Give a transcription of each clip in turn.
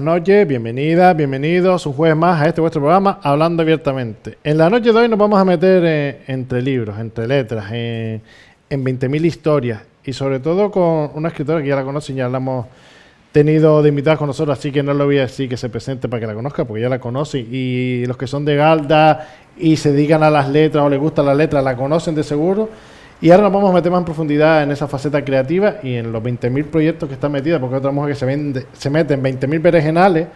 noches, bienvenidas, bienvenidos un jueves más a este vuestro programa Hablando Abiertamente. En la noche de hoy nos vamos a meter entre libros, entre letras, en 20.000 historias y sobre todo con una escritora que ya la conocen, ya la hemos tenido de invitada con nosotros, así que no le voy a decir que se presente para que la conozca porque ya la conoce y los que son de Galda y se dedican a las letras o les gustan las letras la conocen de seguro. Y ahora nos vamos a meter más en profundidad en esa faceta creativa y en los 20.000 proyectos que está metida, porque otra mujer que se mete en 20.000 berenjenales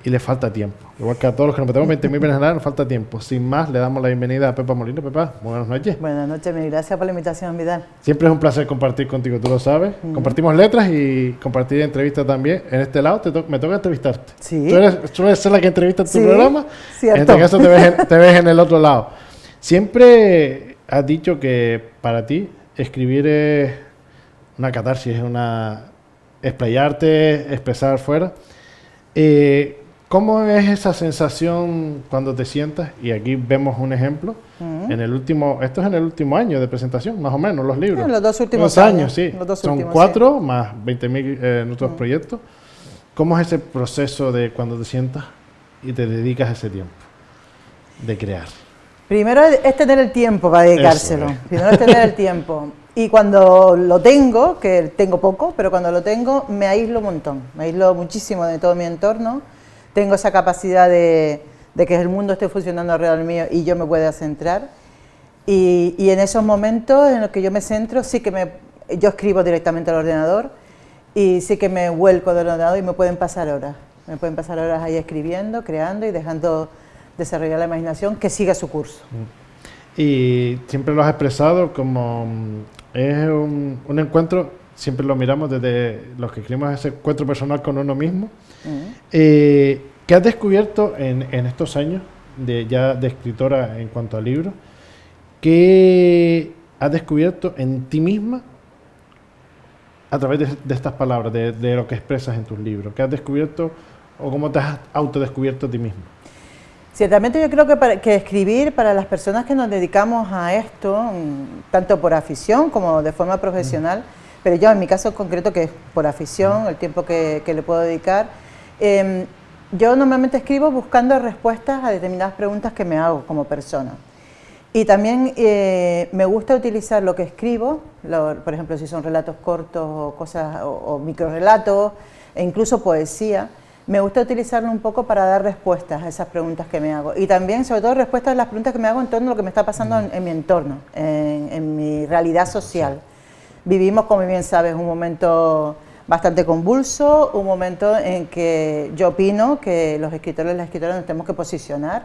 y le falta tiempo. Igual que a todos los que nos metemos en 20.000 berenjenales nos falta tiempo. Sin más, le damos la bienvenida a Pepa Molino. Pepa, buenas noches. Buenas noches, mil gracias por la invitación, Vidal. Siempre es un placer compartir contigo, tú lo sabes. Compartimos letras y compartir entrevistas también. En este lado me toca entrevistarte. Sí. Tú sueles ser la que entrevista en tu programa. Cierto. En este caso te ves en el otro lado. Siempre has dicho que para ti escribir es una catarsis, es una explayarte, expresar fuera. ¿Cómo es esa sensación cuando te sientas? Y aquí vemos un ejemplo. Esto es en el último año de presentación, más o menos, los libros. En los dos últimos años, sí. Son últimos, 4 sí. Más 20.000 otros proyectos. ¿Cómo es ese proceso de cuando te sientas y te dedicas ese tiempo de crear? Primero es tener el tiempo para dedicárselo. Primero es tener el tiempo. Y cuando lo tengo, que tengo poco, pero cuando lo tengo, me aíslo un montón. Me aíslo muchísimo de todo mi entorno. Tengo esa capacidad de que el mundo esté funcionando alrededor mío y yo me pueda centrar. Y en esos momentos en los que yo me centro, yo escribo directamente al ordenador y sí que me vuelco del ordenador y me pueden pasar horas. Me pueden pasar horas ahí escribiendo, creando y dejando desarrollar la imaginación, que siga su curso. Y siempre lo has expresado como es un encuentro, siempre lo miramos desde los que escribimos ese encuentro personal con uno mismo. ¿Qué has descubierto en estos años de escritora en cuanto a libros? ¿Qué has descubierto en ti misma a través de estas palabras, de lo que expresas en tus libros? ¿Qué has descubierto o cómo te has autodescubierto a ti misma? Ciertamente yo creo que escribir para las personas que nos dedicamos a esto, tanto por afición como de forma profesional, pero yo en mi caso concreto que es por afición, el tiempo que le puedo dedicar, yo normalmente escribo buscando respuestas a determinadas preguntas que me hago como persona. Y también me gusta utilizar lo que escribo, por ejemplo si son relatos cortos o cosas o microrelatos e incluso poesía. Me gusta utilizarlo un poco para dar respuestas a esas preguntas que me hago. Y también, sobre todo, respuestas a las preguntas que me hago en torno a lo que me está pasando en mi entorno, en mi realidad social. Vivimos, como bien sabes, un momento bastante convulso, un momento en que yo opino que los escritores y las escritoras nos tenemos que posicionar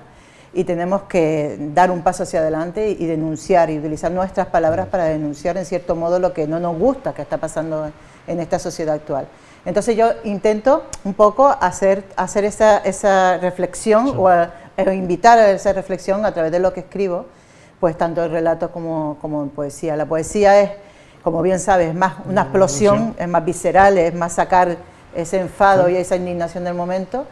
y tenemos que dar un paso hacia adelante y denunciar y utilizar nuestras palabras para denunciar, en cierto modo, lo que no nos gusta que está pasando en esta sociedad actual. Entonces yo intento un poco hacer esa reflexión o invitar a esa reflexión a través de lo que escribo, pues tanto en relatos como en poesía. La poesía es, como bien sabes, es más una explosión, es más visceral, es más sacar ese enfado y esa indignación del momento,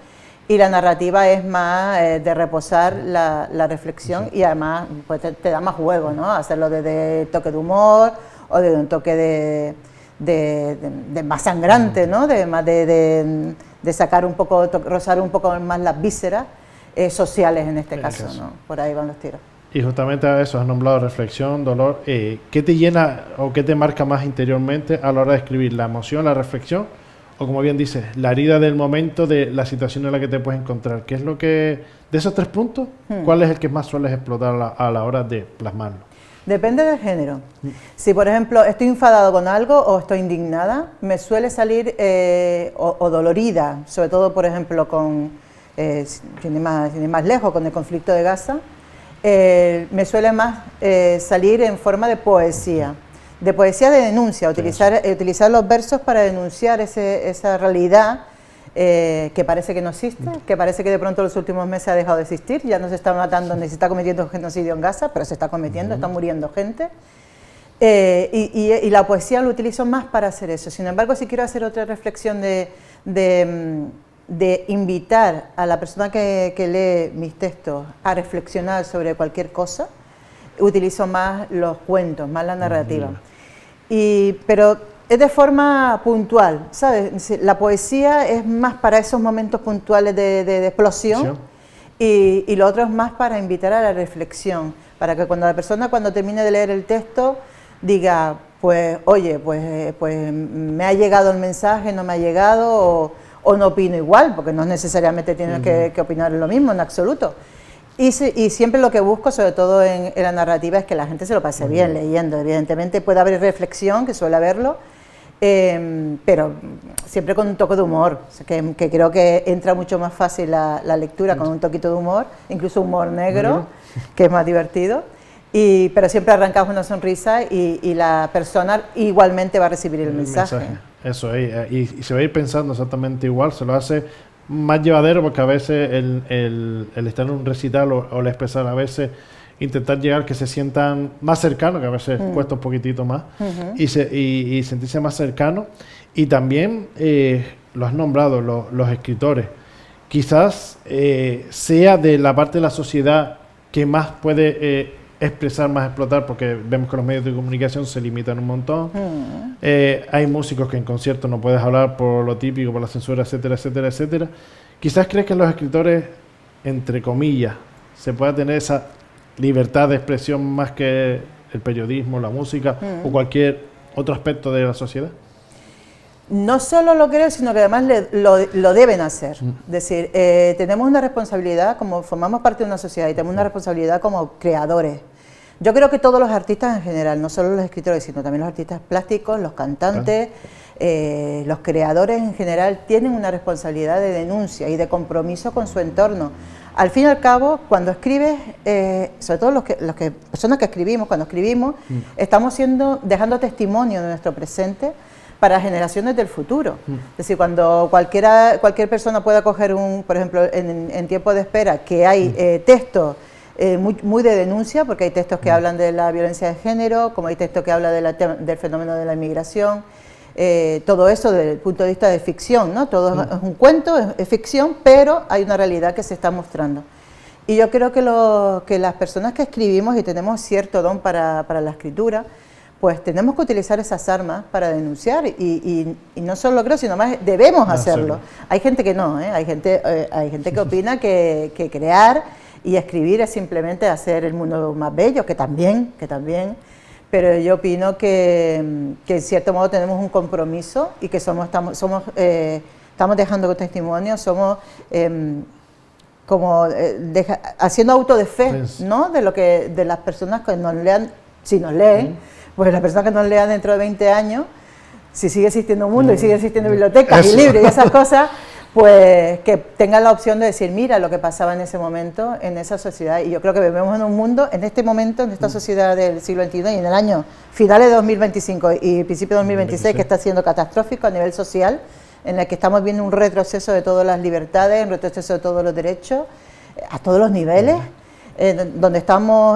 y la narrativa es más de reposar la reflexión y además pues te da más juego, ¿no? Hacerlo desde toque de humor o de un toque de más sangrante, ¿no? De sacar un poco, rozar un poco más las vísceras sociales en este caso, ¿no? Por ahí van los tiros. Y justamente a eso has nombrado reflexión, dolor. ¿Qué te llena o qué te marca más interiormente a la hora de escribir? ¿La emoción, la reflexión? O como bien dices, la herida del momento, de la situación en la que te puedes encontrar. ¿Qué es lo que, de esos 3 puntos, cuál es el que más sueles explotar a la hora de plasmarlo? Depende del género. Si, por ejemplo, estoy enfadado con algo o estoy indignada, me suele salir o dolorida, sobre todo, por ejemplo, sin ir más lejos, con el conflicto de Gaza, me suele más salir en forma de poesía de denuncia, utilizar los versos para denunciar esa realidad que parece que no existe, que parece que de pronto en los últimos meses ha dejado de existir, ya no se está matando ni se está cometiendo genocidio en Gaza, pero se está cometiendo, está muriendo gente. Y la poesía lo utilizo más para hacer eso. Sin embargo, si quiero hacer otra reflexión de invitar a la persona que lee mis textos a reflexionar sobre cualquier cosa, utilizo más los cuentos, más la narrativa. Pero es de forma puntual, ¿sabes? La poesía es más para esos momentos puntuales de explosión y lo otro es más para invitar a la reflexión, para que cuando la persona cuando termine de leer el texto diga, pues oye, pues me ha llegado el mensaje, no me ha llegado o no opino igual, porque no necesariamente tienes que opinar lo mismo en absoluto. Y siempre lo que busco, sobre todo en la narrativa, es que la gente se lo pase bien leyendo. Evidentemente puede haber reflexión, que suele haberlo, pero siempre con un toque de humor, que creo que entra mucho más fácil la lectura con un toquito de humor, incluso humor negro, que es más divertido. Pero siempre arrancamos una sonrisa y la persona igualmente va a recibir el mensaje. Eso es, y se va a ir pensando exactamente igual, se lo hace más llevadero porque a veces el estar en un recital o el expresar a veces intentar llegar que se sientan más cercanos, que a veces cuesta un poquitito más, y sentirse más cercanos. Y también lo has nombrado, los escritores. Quizás sea de la parte de la sociedad que más puede expresar, más explotar, porque vemos que los medios de comunicación se limitan un montón. Hay músicos que en conciertos no puedes hablar por lo típico, por la censura, etcétera, etcétera, etcétera. Quizás crees que en los escritores, entre comillas, se pueda tener esa libertad de expresión más que el periodismo, la música o cualquier otro aspecto de la sociedad. No solo lo creo, sino que además lo deben hacer. Es decir, tenemos una responsabilidad, como formamos parte de una sociedad y tenemos una responsabilidad como creadores. Yo creo que todos los artistas en general, no solo los escritores, sino también los artistas plásticos, los cantantes, los creadores en general, tienen una responsabilidad de denuncia y de compromiso con su entorno. Al fin y al cabo, cuando escribes, sobre todo personas que escribimos, cuando escribimos, estamos dejando testimonio de nuestro presente para generaciones del futuro. Es decir, cuando cualquier persona pueda coger por ejemplo, en tiempo de espera, que hay textos muy de denuncia, porque hay textos que hablan de la violencia de género, como hay textos que hablan del fenómeno de la inmigración, todo eso desde el punto de vista de ficción, ¿no? Todo es un cuento, es ficción, pero hay una realidad que se está mostrando. Y yo creo que las personas que escribimos y tenemos cierto don para la escritura, pues tenemos que utilizar esas armas para denunciar y no solo lo creo, sino más debemos hacerlo. Hay gente que no, hay gente que opina que crear y escribir es simplemente hacer el mundo más bello, que también, pero yo opino que en cierto modo tenemos un compromiso y que estamos dejando testimonio, somos haciendo autodefensa, ¿no? de las personas que nos lean, si nos leen, pues las personas que nos lean dentro de 20 años, si sigue existiendo un mundo y sigue existiendo bibliotecas y libros y esas cosas, pues que tengan la opción de decir, mira lo que pasaba en ese momento, en esa sociedad. Y yo creo que vivimos en un mundo, en este momento, en esta sociedad del siglo XXI y en el año finales de 2025 y principio de 2026, que está siendo catastrófico a nivel social, en el que estamos viendo un retroceso de todas las libertades, un retroceso de todos los derechos, a todos los niveles, donde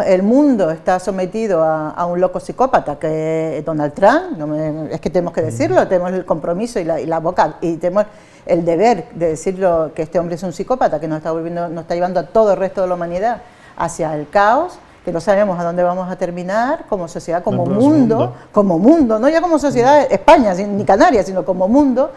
el mundo está sometido a un loco psicópata que es Donald Trump. Es que tenemos que decirlo, tenemos el compromiso y la boca, y tenemos el deber de decirlo, que este hombre es un psicópata que nos está llevando a todo el resto de la humanidad hacia el caos, que no sabemos a dónde vamos a terminar como sociedad, como mundo, no ya como sociedad España ni Canarias, sino como mundo.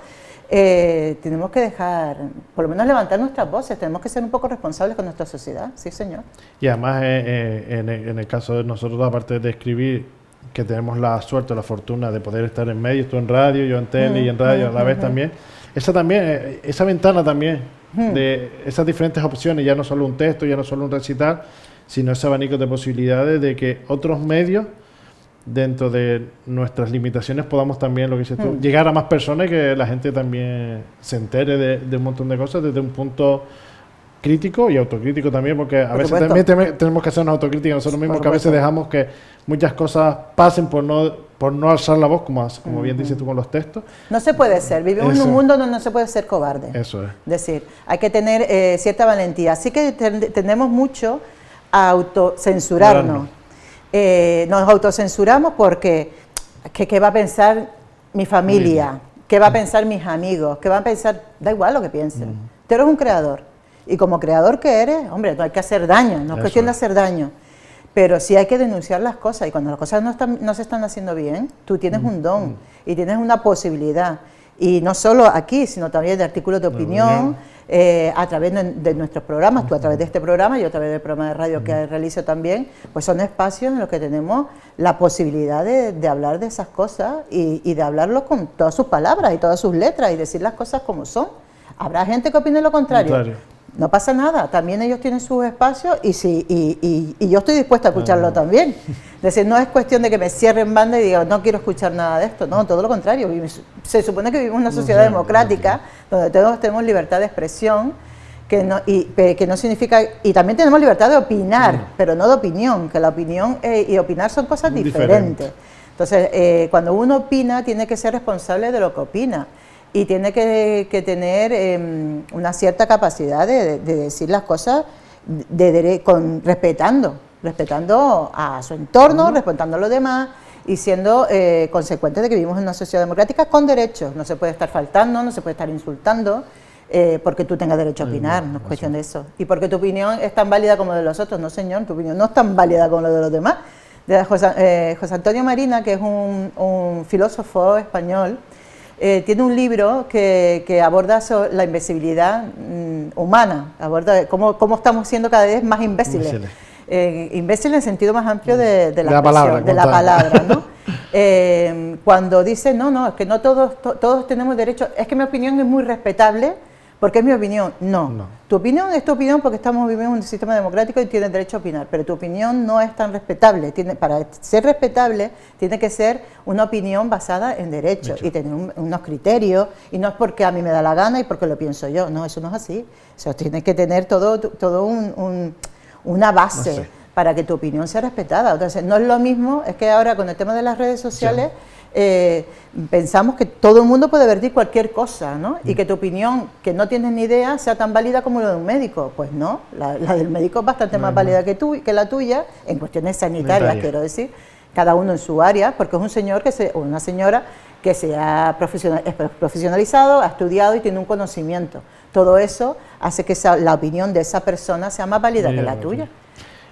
Tenemos que dejar, por lo menos levantar nuestras voces, tenemos que ser un poco responsables con nuestra sociedad, sí señor. Y además en el caso de nosotros, aparte de escribir, que tenemos la suerte, la fortuna de poder estar en medios, tú en radio, yo en tele y en radio a la vez también, esa ventana también de esas diferentes opciones, ya no solo un texto, ya no solo un recital, sino ese abanico de posibilidades de que otros medios, dentro de nuestras limitaciones, podamos también, lo que dices tú, llegar a más personas y que la gente también se entere de un montón de cosas desde un punto crítico y autocrítico también, porque a veces también tenemos que hacer una autocrítica nosotros mismos, que a veces dejamos que muchas cosas pasen por no alzar la voz, como bien dices tú con los textos. No se puede ser, vivimos en un mundo donde no se puede ser cobarde. Eso es. Es decir, hay que tener cierta valentía, así que tendemos mucho a autocensurarnos. Nos autocensuramos porque ¿qué va a pensar mi familia? ¿Qué va a pensar mis amigos? ¿Qué va a pensar? Da igual lo que piensen. Tú eres un creador y como creador que eres, hombre, no hay que hacer daño, no es cuestión de hacer daño. pero sí hay que denunciar las cosas, y cuando las cosas no se están haciendo bien, tú tienes un don y tienes una posibilidad, y no solo aquí, sino también de artículos de opinión, a través de nuestros programas, tú a través de este programa, yo a través del programa de radio que realizo también, pues son espacios en los que tenemos la posibilidad de hablar de esas cosas y de hablarlo con todas sus palabras y todas sus letras y decir las cosas como son. Habrá gente que opine lo contrario. No pasa nada, también ellos tienen sus espacios y yo estoy dispuesta a escucharlo también. Es decir, no es cuestión de que me cierren banda y diga, no quiero escuchar nada de esto, no, todo lo contrario. Se supone que vivimos en una sociedad democrática donde todos tenemos libertad de expresión, que no significa, y también tenemos libertad de opinar, pero no de opinión, que la opinión y opinar son cosas diferentes. Entonces, cuando uno opina, tiene que ser responsable de lo que opina. Y tiene que tener una cierta capacidad de decir las cosas respetando a su entorno, respetando a los demás y siendo consecuentes de que vivimos en una sociedad democrática con derechos. No se puede estar faltando, no se puede estar insultando porque tú tengas derecho a opinar, no es cuestión de eso. Y porque tu opinión es tan válida como la de los otros, no señor, tu opinión no es tan válida como la de los demás. José Antonio Marina, que es un filósofo español, tiene un libro que aborda la invisibilidad humana, aborda cómo estamos siendo cada vez más imbéciles. Imbéciles en el sentido más amplio de la palabra, ¿no? Cuando dice, no, es que no todos tenemos derecho, es que mi opinión es muy respetable, porque es mi opinión. No. Tu opinión es tu opinión porque estamos viviendo en un sistema democrático y tienes derecho a opinar, pero tu opinión no es tan respetable. Para ser respetable tiene que ser una opinión basada en derechos y tener unos criterios, y no es porque a mí me da la gana y porque lo pienso yo. No, eso no es así. Eso tiene que tener todo una base para que tu opinión sea respetada. Entonces, no es lo mismo, es que ahora con el tema de las redes sociales pensamos que todo el mundo puede vertir cualquier cosa, ¿no? Y que tu opinión, que no tienes ni idea, sea tan válida como la de un médico. Pues no, la del médico es bastante más válida que la tuya, en cuestiones sanitarias, quiero decir, cada uno en su área, porque es un señor o una señora que se ha profesionalizado, ha estudiado y tiene un conocimiento. Todo eso hace que la opinión de esa persona sea más válida que la tuya.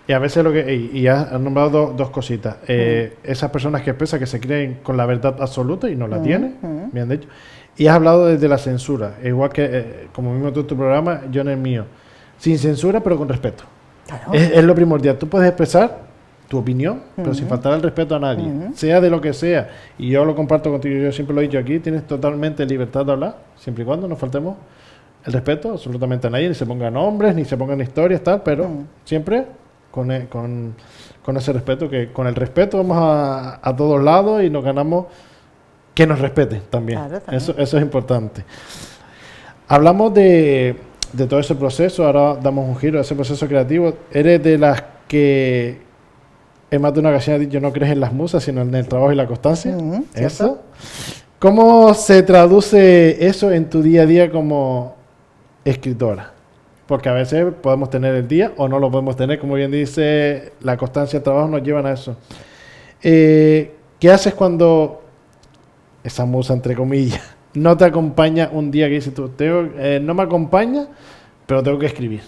Y a veces y has nombrado dos cositas. Esas personas que piensan que se creen con la verdad absoluta y no la tienen, me han dicho. Y has hablado desde la censura, igual que como mismo tú en tu programa, yo en el mío. Sin censura, pero con respeto. Claro. Es lo primordial. Tú puedes expresar tu opinión, pero sin faltar el respeto a nadie, sea de lo que sea. Y yo lo comparto contigo, yo siempre lo he dicho aquí, tienes totalmente libertad de hablar, siempre y cuando no faltemos el respeto absolutamente a nadie, ni se pongan nombres, ni se pongan historias, tal, pero siempre con ese respeto, que con el respeto vamos a todos lados y nos ganamos que nos respeten también. Claro, también. Eso es importante. Hablamos de todo ese proceso, ahora damos un giro a ese proceso creativo. Eres de las que en más de una ocasión has dicho no crees en las musas, sino en el trabajo y la constancia. Eso. ¿Cómo se traduce eso en tu día a día como escritora? Porque a veces podemos tener el día o no lo podemos tener, como bien dice, la constancia del trabajo nos llevan a eso. ¿Qué haces cuando esa musa, entre comillas, no te acompaña un día que dices tú, no me acompaña, pero tengo que escribir?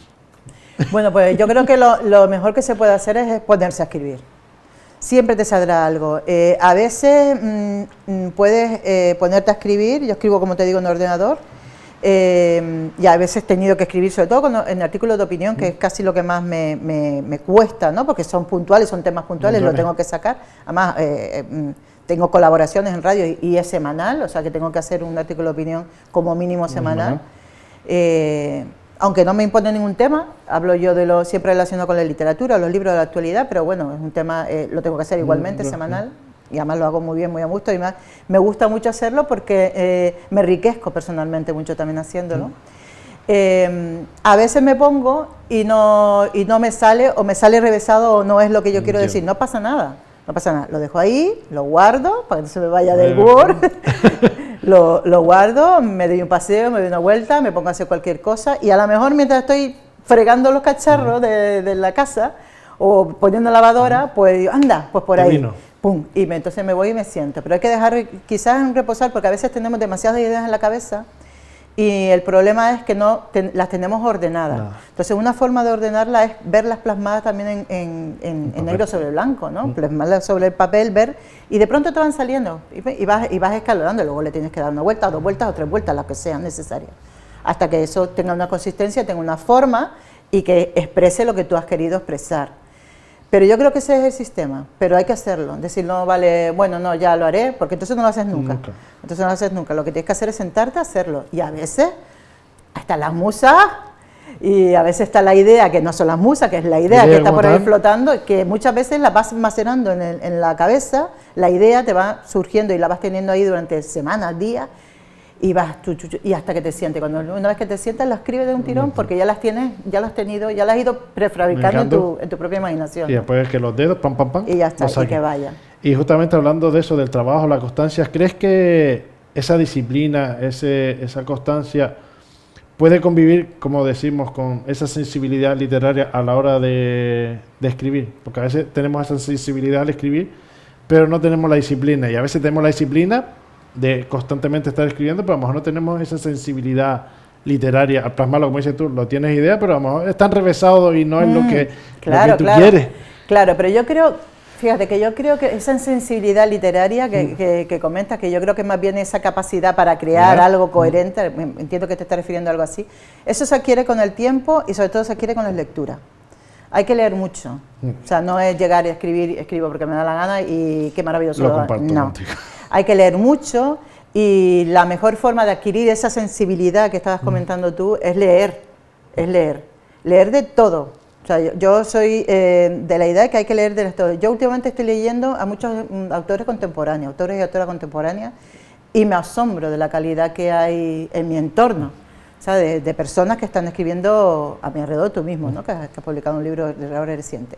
Bueno, pues yo creo que lo mejor que se puede hacer es ponerse a escribir. Siempre te saldrá algo. A veces puedes ponerte a escribir, yo escribo, como te digo, en ordenador, y a veces he tenido que escribir, sobre todo en artículos de opinión, que es casi lo que más me cuesta, ¿no? Porque son puntuales, son temas puntuales, lo tengo que sacar. Además, tengo colaboraciones en radio y es semanal, o sea que tengo que hacer un artículo de opinión como mínimo semanal. Aunque no me impone ningún tema, hablo yo siempre relacionado con la literatura, los libros de la actualidad, pero bueno, es un tema, lo tengo que hacer igualmente semanal. Y además lo hago muy bien, muy a gusto, y me gusta mucho hacerlo porque me enriquezco personalmente mucho también haciéndolo. A veces me pongo y no me sale, o me sale revesado, o no es lo que yo quiero decir. No pasa nada, lo dejo ahí, lo guardo para que no se me vaya del Word, lo guardo, me doy un paseo, me doy una vuelta, me pongo a hacer cualquier cosa, y a lo mejor mientras estoy fregando los cacharros de la casa o poniendo lavadora, pues digo, anda, pues por ahí. Pum, y entonces me voy y me siento. Pero hay que dejar quizás reposar, porque a veces tenemos demasiadas ideas en la cabeza y el problema es que no las tenemos ordenadas. No. Entonces, una forma de ordenarla es verlas plasmadas también en negro sobre blanco, ¿no? Plasmarlas sobre el papel, ver, y de pronto te van saliendo, y vas escalonando, luego le tienes que dar una vuelta, 2 vueltas o 3 vueltas, las que sean necesarias, hasta que eso tenga una consistencia, tenga una forma y que exprese lo que tú has querido expresar. Pero yo creo que ese es el sistema, pero hay que hacerlo. Decir, no, vale, bueno, no, ya lo haré, porque entonces no lo haces nunca. Entonces no lo haces nunca. Lo que tienes que hacer es sentarte a hacerlo. Y a veces, hasta las musas, y a veces está la idea, que no son las musas, que es la idea que está por ahí flotando, que muchas veces la vas macerando en la cabeza, la idea te va surgiendo y la vas teniendo ahí durante semanas, días, y vas y hasta que te sientes. Una vez que te sientas, la escribes de un tirón, porque ya las tienes, ya las has tenido, ya las has ido prefabricando en tu propia imaginación. Y después que los dedos, pam, pam, pam, y ya está, y que vaya. Y justamente hablando de eso, del trabajo, la constancia, ¿crees que esa disciplina, esa constancia puede convivir, como decimos, con esa sensibilidad literaria a la hora de escribir? Porque a veces tenemos esa sensibilidad al escribir, pero no tenemos la disciplina, y a veces tenemos la disciplina de constantemente estar escribiendo, pero a lo mejor no tenemos esa sensibilidad literaria al plasmarlo, como dices tú, lo tienes idea, pero a lo mejor está enrevesado y no es lo que tú quieres. Claro, pero yo creo, fíjate que yo creo que esa sensibilidad literaria que comentas, que yo creo que más bien esa capacidad para crear algo coherente, entiendo que te estás refiriendo a algo así, eso se adquiere con el tiempo y sobre todo se adquiere con las lecturas. Hay que leer mucho, o sea, no es llegar y escribo porque me da la gana y qué maravilloso. Lo comparto no. Contigo. Hay que leer mucho y la mejor forma de adquirir esa sensibilidad que estabas comentando tú es leer de todo. O sea, yo soy de la idea de que hay que leer de todo. Yo últimamente estoy leyendo a muchos autores contemporáneos, autores y autoras contemporáneas, y me asombro de la calidad que hay en mi entorno, o sea, de personas que están escribiendo a mi alrededor, tú mismo, ¿no? que has publicado un libro de ahora reciente.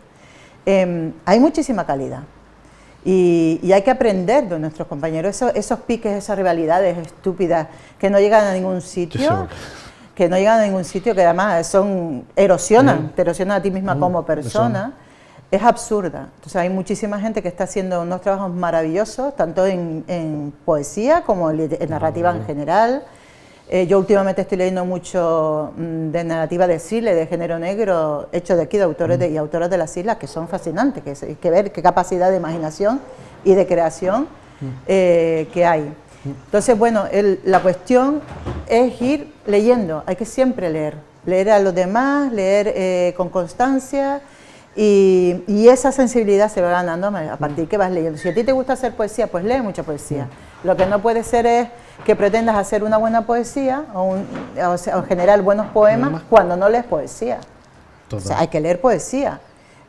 Hay muchísima calidad. Y hay que aprender de nuestros compañeros, esos piques, esas rivalidades estúpidas que no llegan a ningún sitio, que además te erosionan a ti misma como persona, es absurda. Entonces hay muchísima gente que está haciendo unos trabajos maravillosos, tanto en poesía como en narrativa en general. Yo últimamente estoy leyendo mucho de narrativa de thriller, de género negro, hecho de aquí, de autores y autoras de las islas, que son fascinantes, que hay que ver qué capacidad de imaginación y de creación que hay. Entonces, bueno, la cuestión es ir leyendo, hay que siempre leer a los demás, leer con constancia, y esa sensibilidad se va ganando a partir que vas leyendo. Si a ti te gusta hacer poesía, pues lee mucha poesía. Lo que no puede ser es que pretendas hacer una buena poesía o generar buenos poemas cuando no lees poesía. O sea, hay que leer poesía.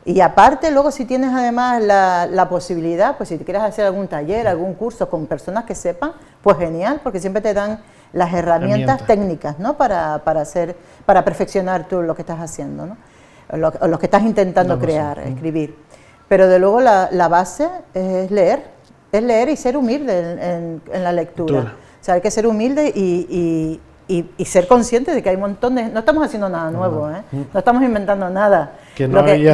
Y aparte, luego si tienes además la posibilidad, pues si te quieres hacer algún taller, algún curso con personas que sepan, pues genial, porque siempre te dan las herramientas técnicas, ¿no? para perfeccionar tú lo que estás haciendo, ¿no? O lo que estás intentando crear, escribir. Pero de luego la base es leer y ser humilde en la lectura. O sea, hay que ser humilde y ser consciente de que hay un montón de... No estamos haciendo nada nuevo, no estamos inventando nada. Que nadie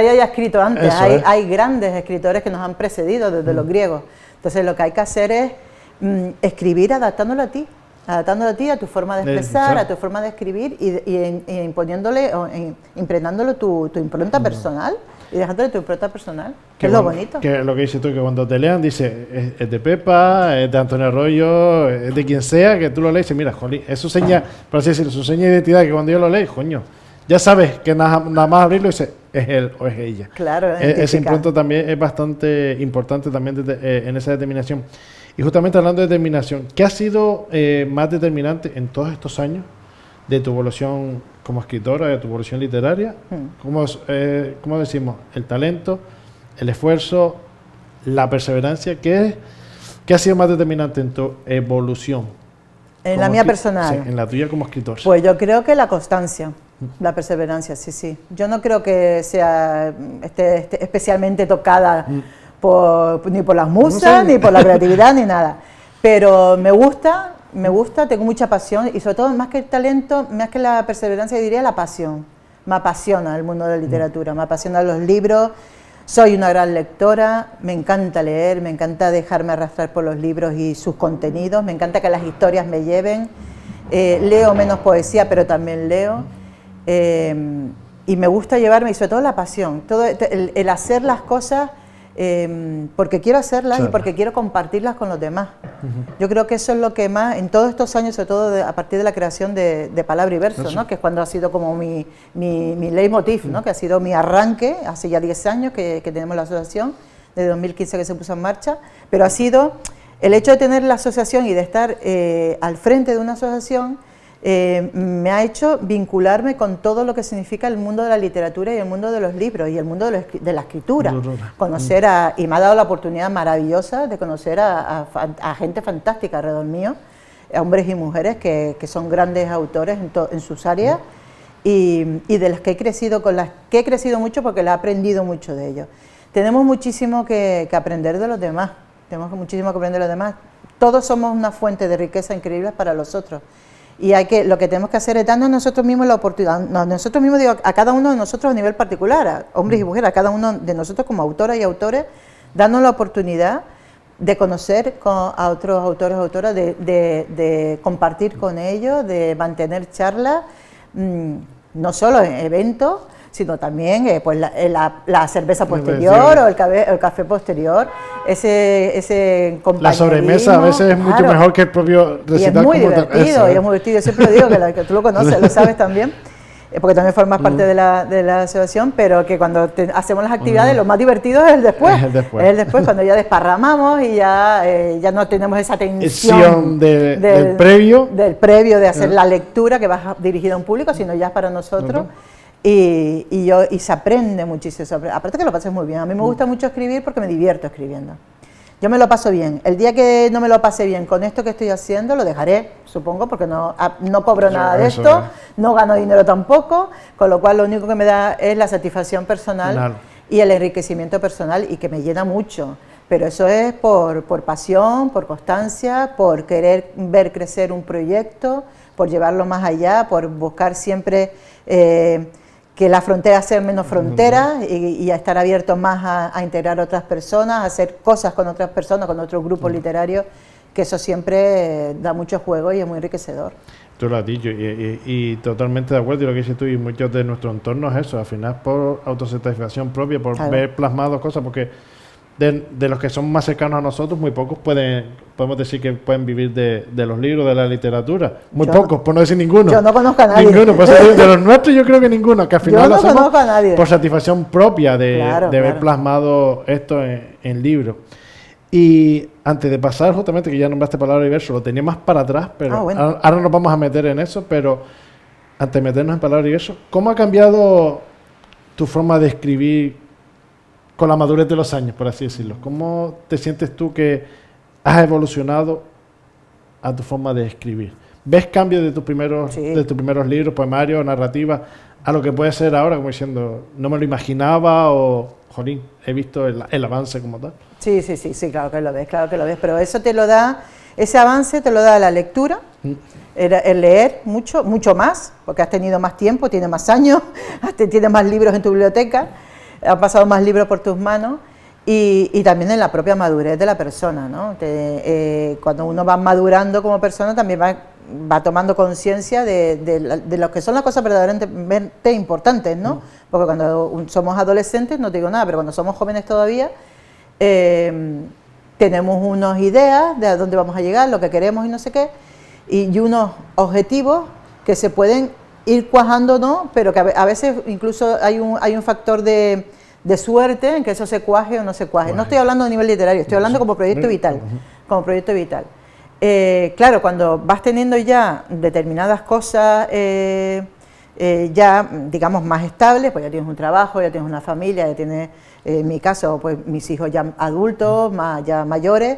haya escrito antes. Hay grandes escritores que nos han precedido desde los griegos. Entonces lo que hay que hacer es escribir adaptándolo a ti, a tu forma de expresar, a tu forma de escribir y imponiéndole, impregnándole tu impronta personal y dejándole tu impronta personal, que es lo bonito. Que lo que dices tú, que cuando te lean, dice, es de Pepa, es de Antonio Arroyo, es de quien sea, que tú lo lees y dices, mira, jolín, es su seña, por así decirlo, su seña de identidad, que cuando yo lo leo, coño, ya sabes que nada más abrirlo y dices, es él o es ella. Claro, ese impronto también es bastante importante también en esa determinación. Y justamente hablando de determinación, ¿qué ha sido más determinante en todos estos años de tu evolución como escritora, de tu evolución literaria? ¿Cómo decimos? El talento, el esfuerzo, la perseverancia. ¿Qué ha sido más determinante en tu evolución? En la mía personal. Sí, en la tuya como escritor. Pues yo creo que la constancia, la perseverancia, sí. Yo no creo que esté especialmente tocada ni por las musas, ni por la creatividad, ni nada. Pero me gusta, tengo mucha pasión y sobre todo más que el talento, más que la perseverancia, diría la pasión. Me apasiona el mundo de la literatura, me apasionan los libros. Soy una gran lectora, me encanta leer, me encanta dejarme arrastrar por los libros y sus contenidos, me encanta que las historias me lleven. Leo menos poesía, pero también leo. Y me gusta llevarme, y sobre todo la pasión, todo el hacer las cosas porque quiero hacerlas y porque quiero compartirlas con los demás. Yo creo que eso es lo que más, en todos estos años, sobre todo a partir de la creación de Palabra y Verso, ¿no? Que es cuando ha sido como mi leitmotiv, ¿no? Que ha sido mi arranque, hace ya 10 años que tenemos la asociación, desde 2015 que se puso en marcha, pero ha sido el hecho de tener la asociación y de estar al frente de una asociación, me ha hecho vincularme con todo lo que significa el mundo de la literatura y el mundo de los libros y el mundo de la escritura. Conocer y me ha dado la oportunidad maravillosa de conocer a gente fantástica alrededor mío, a hombres y mujeres que son grandes autores en sus áreas y de las que he crecido, con las que he crecido mucho porque la he aprendido mucho de ellos. Tenemos muchísimo que aprender de los demás, Todos somos una fuente de riqueza increíble para los otros. Y lo que tenemos que hacer es darnos nosotros mismos la oportunidad, nosotros mismos, digo, a cada uno de nosotros a nivel particular, a hombres y mujeres, a cada uno de nosotros como autoras y autores, darnos la oportunidad de conocer a otros autores o autoras, de compartir con ellos, de mantener charlas, no solo en eventos, sino también pues la cerveza posterior o el café posterior, ese compañerismo. La sobremesa a veces es mucho mejor que el propio recital. Y es muy divertido, es muy divertido. Yo siempre digo que tú lo conoces, lo sabes también, porque también formas parte de la asociación, pero que cuando hacemos las actividades, lo más divertido es el después. Es el después, cuando ya desparramamos y ya no tenemos esa tensión del previo. Del previo, de hacer la lectura que va dirigida a un público, sino ya es para nosotros. Y se aprende muchísimo, aparte que lo pasé muy bien. A mí me gusta mucho escribir porque me divierto escribiendo. Yo me lo paso bien. El día que no me lo pase bien con esto que estoy haciendo, lo dejaré, supongo, porque no cobro nada de esto, no gano dinero tampoco, con lo cual lo único que me da es la satisfacción personal y el enriquecimiento personal, y que me llena mucho. Pero eso es por pasión, por constancia, por querer ver crecer un proyecto, por llevarlo más allá, por buscar siempre que las fronteras sean menos fronteras y a estar abiertos más a integrar a otras personas, a hacer cosas con otras personas, con otros grupos literarios, que eso siempre da mucho juego y es muy enriquecedor. Tú lo has dicho y totalmente de acuerdo, y lo que dices tú y muchos de nuestro entorno es eso, al final por autosatisfacción propia, por ver plasmados cosas, porque de los que son más cercanos a nosotros, muy pocos podemos decir que pueden vivir de los libros, de la literatura. Muy pocos, por no decir ninguno. Yo no conozco a nadie. Ninguno, pues de los nuestros yo creo que ninguno, que al final yo no lo hacemos conozco a nadie. Por satisfacción propia de ver plasmado esto en libros. Y antes de pasar, justamente, que ya nombraste Palabra y Verso, lo tenía más para atrás, pero bueno. ahora nos vamos a meter en eso, pero antes de meternos en Palabra y Verso, ¿cómo ha cambiado tu forma de escribir con la madurez de los años, por así decirlo? ¿Cómo te sientes tú que has evolucionado a tu forma de escribir? ¿Ves cambios de tus primeros libros, poemarios, narrativas, a lo que puede ser ahora, como diciendo, no me lo imaginaba o, jolín, he visto el avance como tal? Sí, claro que lo ves, pero eso te lo da, ese avance te lo da la lectura, el leer mucho más, porque has tenido más tiempo, tienes más años, tienes más libros en tu biblioteca, han pasado más libros por tus manos, y también en la propia madurez de la persona, ¿no? Cuando uno va madurando como persona también va tomando conciencia de lo que son las cosas verdaderamente importantes, ¿no? Porque cuando somos adolescentes, no te digo nada, pero cuando somos jóvenes todavía, tenemos unas ideas de a dónde vamos a llegar, lo que queremos y no sé qué, y unos objetivos que se pueden ir cuajando, ¿no? Pero que a veces incluso hay un factor de suerte en que eso se cuaje o no se cuaje. No estoy hablando a nivel literario, estoy hablando como proyecto vital. Claro, cuando vas teniendo ya determinadas cosas ya, digamos, más estables, pues ya tienes un trabajo, ya tienes una familia, ya tienes, en mi caso, pues mis hijos ya adultos, ya mayores,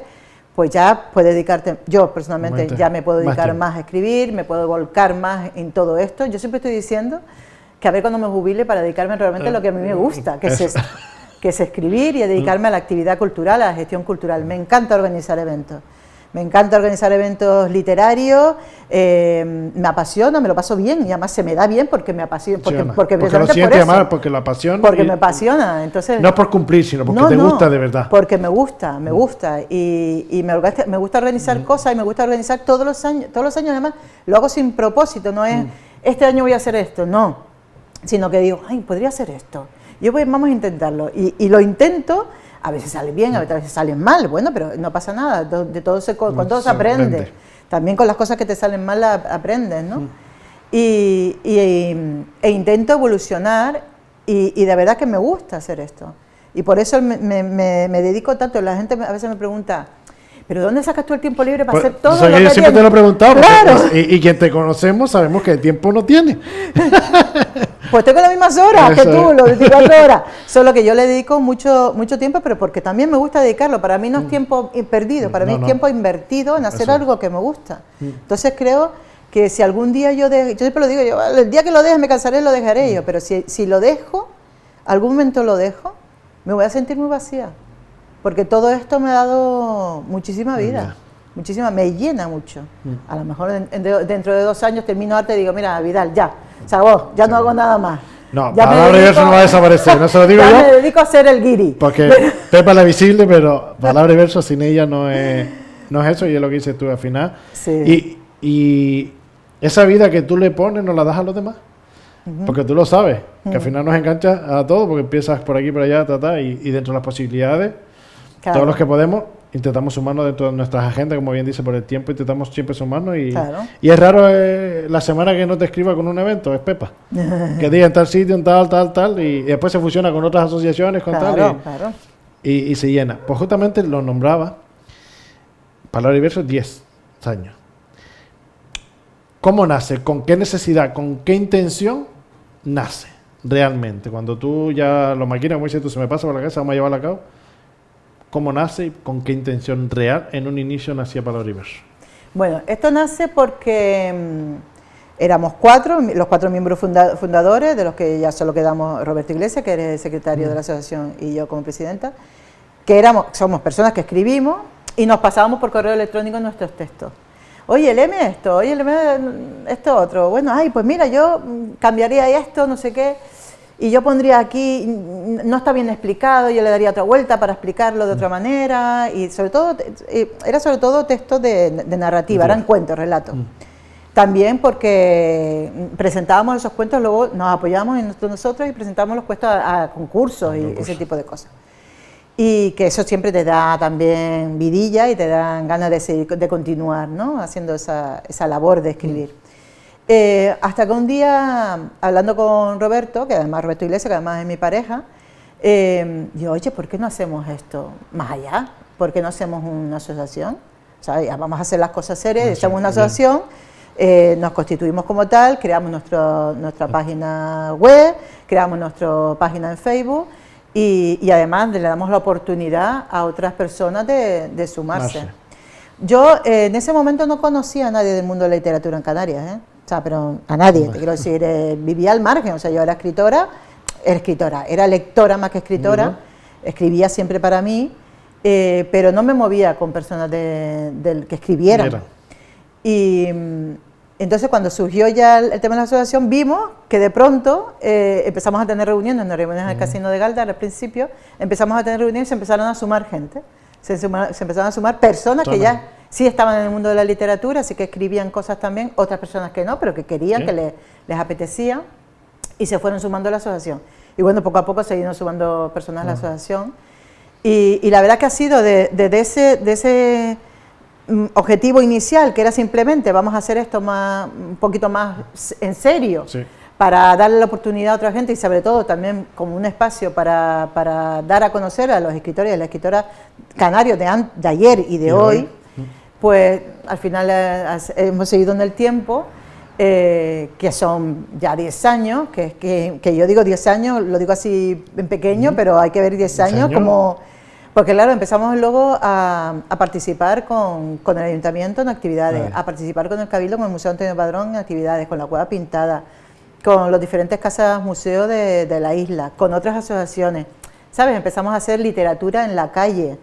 pues ya puedes dedicarte, yo personalmente ya me puedo dedicar más a escribir, me puedo volcar más en todo esto. Yo siempre estoy diciendo que a ver cuando me jubile para dedicarme realmente a lo que a mí me gusta, que es escribir y a dedicarme a la actividad cultural, a la gestión cultural. Me encanta organizar eventos. Me encanta organizar eventos literarios, me apasiona, me lo paso bien y además se me da bien porque me apasiona, porque lo sientes amar, porque lo apasiona. Porque me apasiona, entonces... No es por cumplir, sino porque te gusta de verdad. Porque me gusta y me gusta organizar cosas y me gusta organizar todos los años además lo hago sin propósito, no es este año voy a hacer esto, no, sino que digo, ay, podría hacer esto, vamos a intentarlo y lo intento. A veces sale bien, a veces salen mal, bueno, pero no pasa nada, de todo con todo se aprende. También con las cosas que te salen mal aprendes, ¿no? E intento evolucionar y de verdad que me gusta hacer esto. Y por eso me dedico tanto. La gente a veces me pregunta, ¿pero dónde sacas tú el tiempo libre para hacer todo lo que yo siempre te lo he preguntado, claro. Y quien te conocemos sabemos que el tiempo no tiene. Pues tengo las mismas horas que tú, las 24 horas. Solo que yo le dedico mucho tiempo, pero porque también me gusta dedicarlo. Para mí no es tiempo perdido, para mí es tiempo invertido en hacer algo que me gusta. Entonces creo que si algún día yo siempre lo digo, el día que lo deje me cansaré, lo dejaré yo. Pero si lo dejo, algún momento lo dejo, me voy a sentir muy vacía. Porque todo esto me ha dado muchísima vida. Muchísima, me llena mucho. A lo mejor dentro de 2 años termino arte y digo, mira, Vidal, ya, se acabó, ya no hago nada más. No, Palabra y Verso no va a desaparecer, no se lo digo yo. Me dedico a ser el guiri. Porque Pepa la visible, pero Palabra y Verso sin ella no es eso, y es lo que dices tú al final. Sí. Y esa vida que tú le pones, no la das a los demás. Porque tú lo sabes, que al final nos enganchas a todo, porque empiezas por aquí, por allá, y dentro de las posibilidades, claro, todos los que podemos, intentamos sumarnos dentro de nuestras agendas, como bien dice, por el tiempo, intentamos siempre sumarnos claro. Y es raro la semana que no te escriba con un evento, es Pepa, que diga en tal sitio, en tal, y después se fusiona con otras asociaciones, con claro, tal, y se llena. Pues justamente lo nombraba, Palabra y Verso, 10 años. ¿Cómo nace? ¿Con qué necesidad? ¿Con qué intención nace realmente? Cuando tú ya lo maquinas, como dices tú, se me pasa por la cabeza, vamos a llevarlo a cabo. ¿Cómo nace y con qué intención real en un inicio nacía Palabra y Verso? Bueno, esto nace porque éramos los 4 miembros fundadores, de los que ya solo quedamos Roberto Iglesias, que eres secretario de la asociación, y yo como presidenta, que somos personas que escribimos y nos pasábamos por correo electrónico nuestros textos. Oye, léeme esto, oye, léeme esto otro. Bueno, ay, pues mira, yo cambiaría esto, no sé qué. Y yo pondría aquí, no está bien explicado, yo le daría otra vuelta para explicarlo de otra manera. Y sobre todo, era sobre todo textos de narrativa, eran cuentos, relatos. También porque presentábamos esos cuentos, luego nos apoyábamos entre nosotros y presentábamos los cuentos a concursos y ese tipo de cosas. Y que eso siempre te da también vidilla y te dan ganas de continuar, ¿no? Haciendo esa labor de escribir. Hasta que un día, hablando con Roberto, que además Roberto Iglesias, que además es mi pareja, yo, oye, ¿por qué no hacemos esto más allá? ¿Por qué no hacemos una asociación? O sea, ya vamos a hacer las cosas serias, hacemos una asociación, nos constituimos como tal, creamos nuestra página web, creamos nuestra página en Facebook, y además le damos la oportunidad a otras personas de sumarse. Yo en ese momento no conocía a nadie del mundo de la literatura en Canarias, o sea, pero a nadie, te quiero decir, vivía al margen, o sea, yo era era lectora más que escritora, escribía siempre para mí, pero no me movía con personas que escribieran. Y entonces cuando surgió ya el tema de la asociación, vimos que de pronto empezamos a tener reuniones en el Casino de Galdar al principio, empezamos a tener reuniones y se empezaron a sumar gente, se empezaron a sumar personas que ya sí estaban en el mundo de la literatura, así que escribían cosas también, otras personas que no, pero que querían, que les apetecía, y se fueron sumando a la asociación. Y bueno, poco a poco se iban sumando personas a la asociación, y la verdad que ha sido de ese objetivo inicial, que era simplemente vamos a hacer esto un poquito más en serio, para darle la oportunidad a otra gente y sobre todo también como un espacio para dar a conocer a los escritores y a las escritoras canarios de ayer y de hoy, pues al final hemos seguido en el tiempo, que son ya 10 años, que yo digo 10 años, lo digo así en pequeño, pero hay que ver 10 años como... Porque claro, empezamos luego a participar con el Ayuntamiento en actividades, a participar con el Cabildo, con el Museo Antonio Padrón en actividades, con la Cueva Pintada, con los diferentes casas museos de la isla, con otras asociaciones, ¿sabes? Empezamos a hacer literatura en la calle,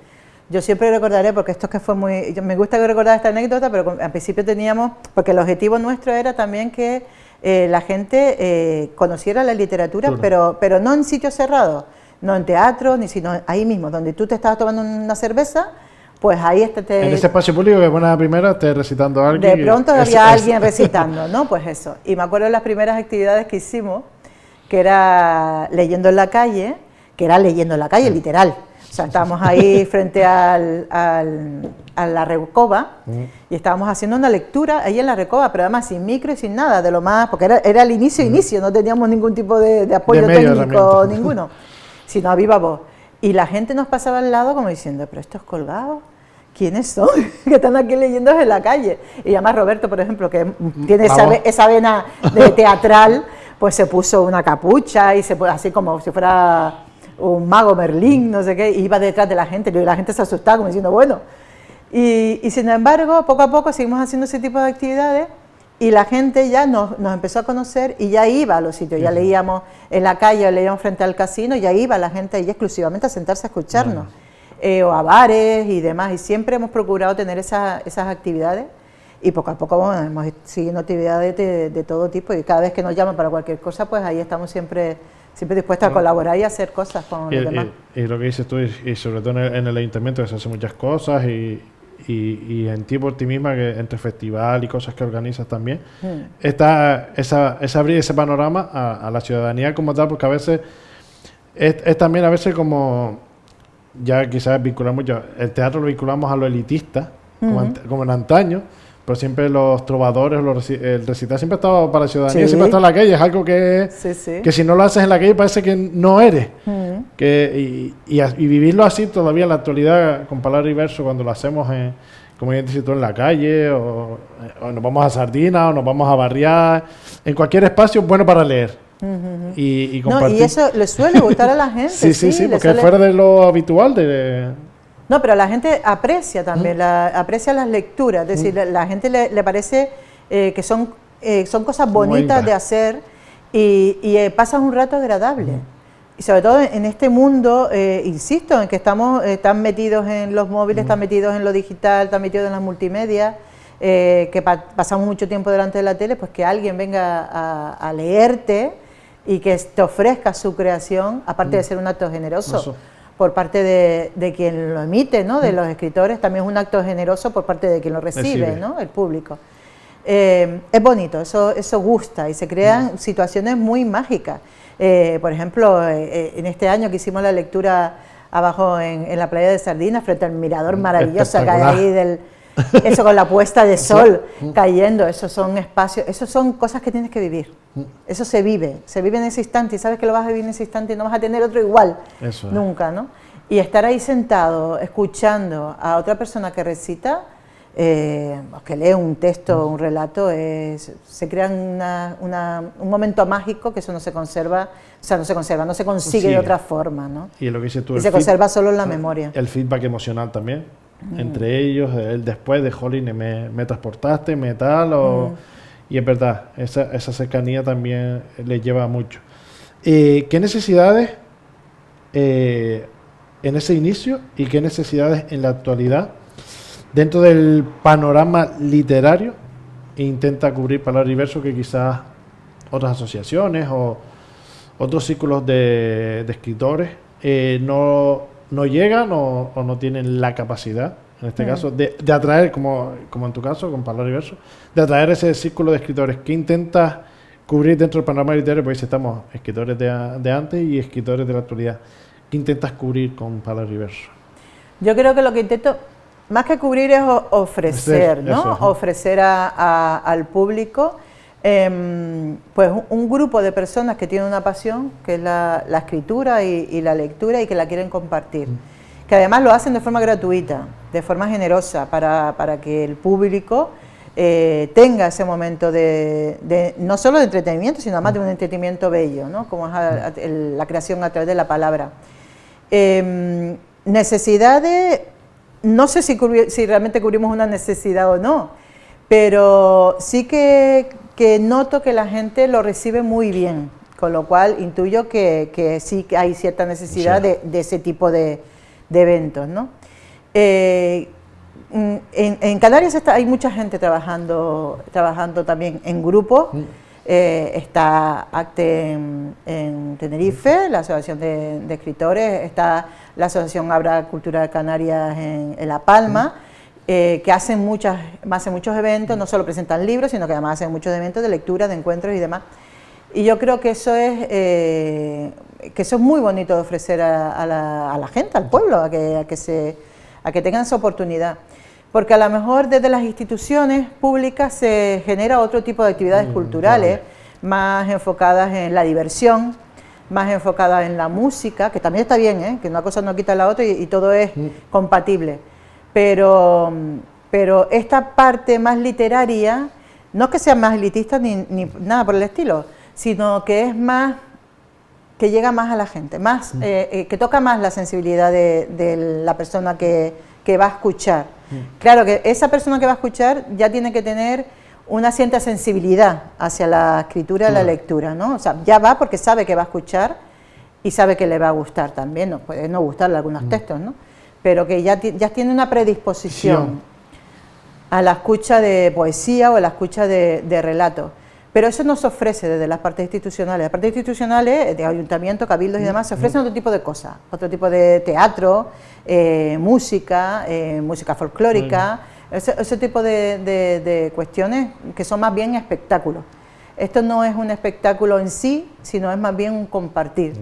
Yo siempre recordaré, porque esto es que fue muy... Me gusta recordar esta anécdota, pero al principio teníamos... Porque el objetivo nuestro era también que la gente conociera la literatura, pero no en sitios cerrados, no en teatro, ni sino ahí mismo, donde tú te estabas tomando una cerveza, pues ahí está... En ese espacio público que buena primera esté recitando a alguien. De pronto había alguien recitando, ¿no? Pues eso. Y me acuerdo de las primeras actividades que hicimos, que era leyendo en la calle, literal. O sea, estábamos ahí frente a la Recoba y estábamos haciendo una lectura ahí en la Recoba, pero además sin micro y sin nada, de lo más, porque era el inicio, no teníamos ningún tipo de apoyo técnico ninguno, sino a viva voz. Y la gente nos pasaba al lado como diciendo, pero estos colgados, ¿quiénes son? Que están aquí leyendo en la calle. Y además Roberto, por ejemplo, que tiene esa vena de teatral, pues se puso una capucha y se puso así como si fuera un mago Merlín, no sé qué, y iba detrás de la gente, y la gente se asustaba como diciendo, bueno. Y sin embargo, poco a poco seguimos haciendo ese tipo de actividades y la gente ya nos empezó a conocer y ya iba a los sitios, ya leíamos en la calle, leíamos frente al casino, ya iba la gente ahí exclusivamente a sentarse a escucharnos, o a bares y demás, y siempre hemos procurado tener esas actividades y poco a poco bueno, hemos siguiendo actividades de todo tipo y cada vez que nos llaman para cualquier cosa, pues ahí estamos siempre dispuestos a colaborar y a hacer cosas con los demás. Y lo que dices tú, y sobre todo en el ayuntamiento que se hacen muchas cosas y en ti por ti misma, que entre festival y cosas que organizas también, está esa abrir ese panorama a la ciudadanía como tal, porque a veces es también a veces como, ya quizás vinculamos mucho, el teatro lo vinculamos a lo elitista, como en antaño, pero siempre los trovadores, el recital siempre ha estado para la ciudadanía, siempre ha estado en la calle, es algo que si no lo haces en la calle parece que no eres. Y vivirlo así todavía en la actualidad, con palabra y verso, cuando lo hacemos, como ya dices tú, en la calle, o nos vamos a Sardina, o nos vamos a barriar, en cualquier espacio bueno para leer. Y compartir. No, y eso le suele gustar a la gente. Sí, porque es fuera de lo habitual No, pero la gente aprecia también, aprecia las lecturas, es decir, la gente le parece que son cosas bonitas de hacer y pasas un rato agradable. Y sobre todo en este mundo, insisto, en que estamos tan metidos en los móviles, tan metidos en lo digital, tan metidos en las multimedia, que pasamos mucho tiempo delante de la tele, pues que alguien venga a leerte y que te ofrezca su creación, aparte de ser un acto generoso. Por parte de quien lo emite, ¿no? De los escritores, también es un acto generoso por parte de quien lo recibe, ¿no? El público. Es bonito, eso gusta y se crean situaciones muy mágicas. Por ejemplo, en este año que hicimos la lectura abajo en la playa de Sardinas, frente al mirador maravilloso que hay ahí eso con la puesta de sol cayendo, esos son espacios, esos son cosas que tienes que vivir. Eso se vive en ese instante y sabes que lo vas a vivir en ese instante y no vas a tener otro igual, nunca, ¿no? Y estar ahí sentado, escuchando a otra persona que recita, que lee un texto, un relato, se crea un momento mágico que eso no se conserva, no se consigue de otra forma, ¿no? Y lo que dices tú, y se conserva solo en la memoria. El feedback emocional también. Entre ellos, el después de Jolín, me transportaste, y es verdad, esa cercanía también le lleva mucho. ¿Qué necesidades en ese inicio y qué necesidades en la actualidad dentro del panorama literario intenta cubrir Palabra y Verso que quizás otras asociaciones o otros círculos de escritores no llegan o no tienen la capacidad, en este caso, de atraer, como en tu caso, con Palabra y Verso, de atraer ese círculo de escritores que intentas cubrir dentro del panorama literario? Pues estamos escritores de antes y escritores de la actualidad. ¿Qué intentas cubrir con Palabra y Verso? Yo creo que lo que intento, más que cubrir, es ofrecer, ¿no? Ofrecer al público pues un grupo de personas que tienen una pasión, que es la escritura y la lectura, y que la quieren compartir. Que además lo hacen de forma gratuita, de forma generosa, para que el público tenga ese momento no solo de entretenimiento, sino además de un entretenimiento bello, ¿no? Como es la creación a través de la palabra. Necesidades, no sé si realmente cubrimos una necesidad o no, pero sí que noto que la gente lo recibe muy bien, con lo cual intuyo que sí hay cierta necesidad de ese tipo de eventos, ¿no? En Canarias hay mucha gente trabajando también en grupo. Está ACTE en Tenerife, la Asociación de Escritores, está la Asociación Abra Cultura de Canarias en La Palma, que hacen muchos eventos, no solo presentan libros, sino que además hacen muchos eventos de lectura, de encuentros y demás. Y yo creo que eso es muy bonito de ofrecer a la gente, al pueblo, a que tengan esa oportunidad. Porque a lo mejor desde las instituciones públicas se genera otro tipo de actividades culturales, más enfocadas en la diversión, más enfocadas en la música, que también está bien, que una cosa no quita la otra y todo es compatible. Pero esta parte más literaria, no es que sea más elitista ni nada por el estilo, sino que es más, que llega más a la gente, más, que toca más la sensibilidad de la persona que va a escuchar. Claro que esa persona que va a escuchar ya tiene que tener una cierta sensibilidad hacia la escritura y la lectura, ¿no? O sea, ya va porque sabe que va a escuchar y sabe que le va a gustar también, ¿no? Puede no gustarle algunos textos, ¿no? Pero que ya tiene una predisposición a la escucha de poesía o a la escucha de relatos. Pero eso no se ofrece desde las partes institucionales. Las partes institucionales, de ayuntamiento, cabildos y demás, se ofrecen otro tipo de cosas, otro tipo de teatro, música folclórica, ese tipo de cuestiones que son más bien espectáculos. Esto no es un espectáculo en sí, sino es más bien un compartir,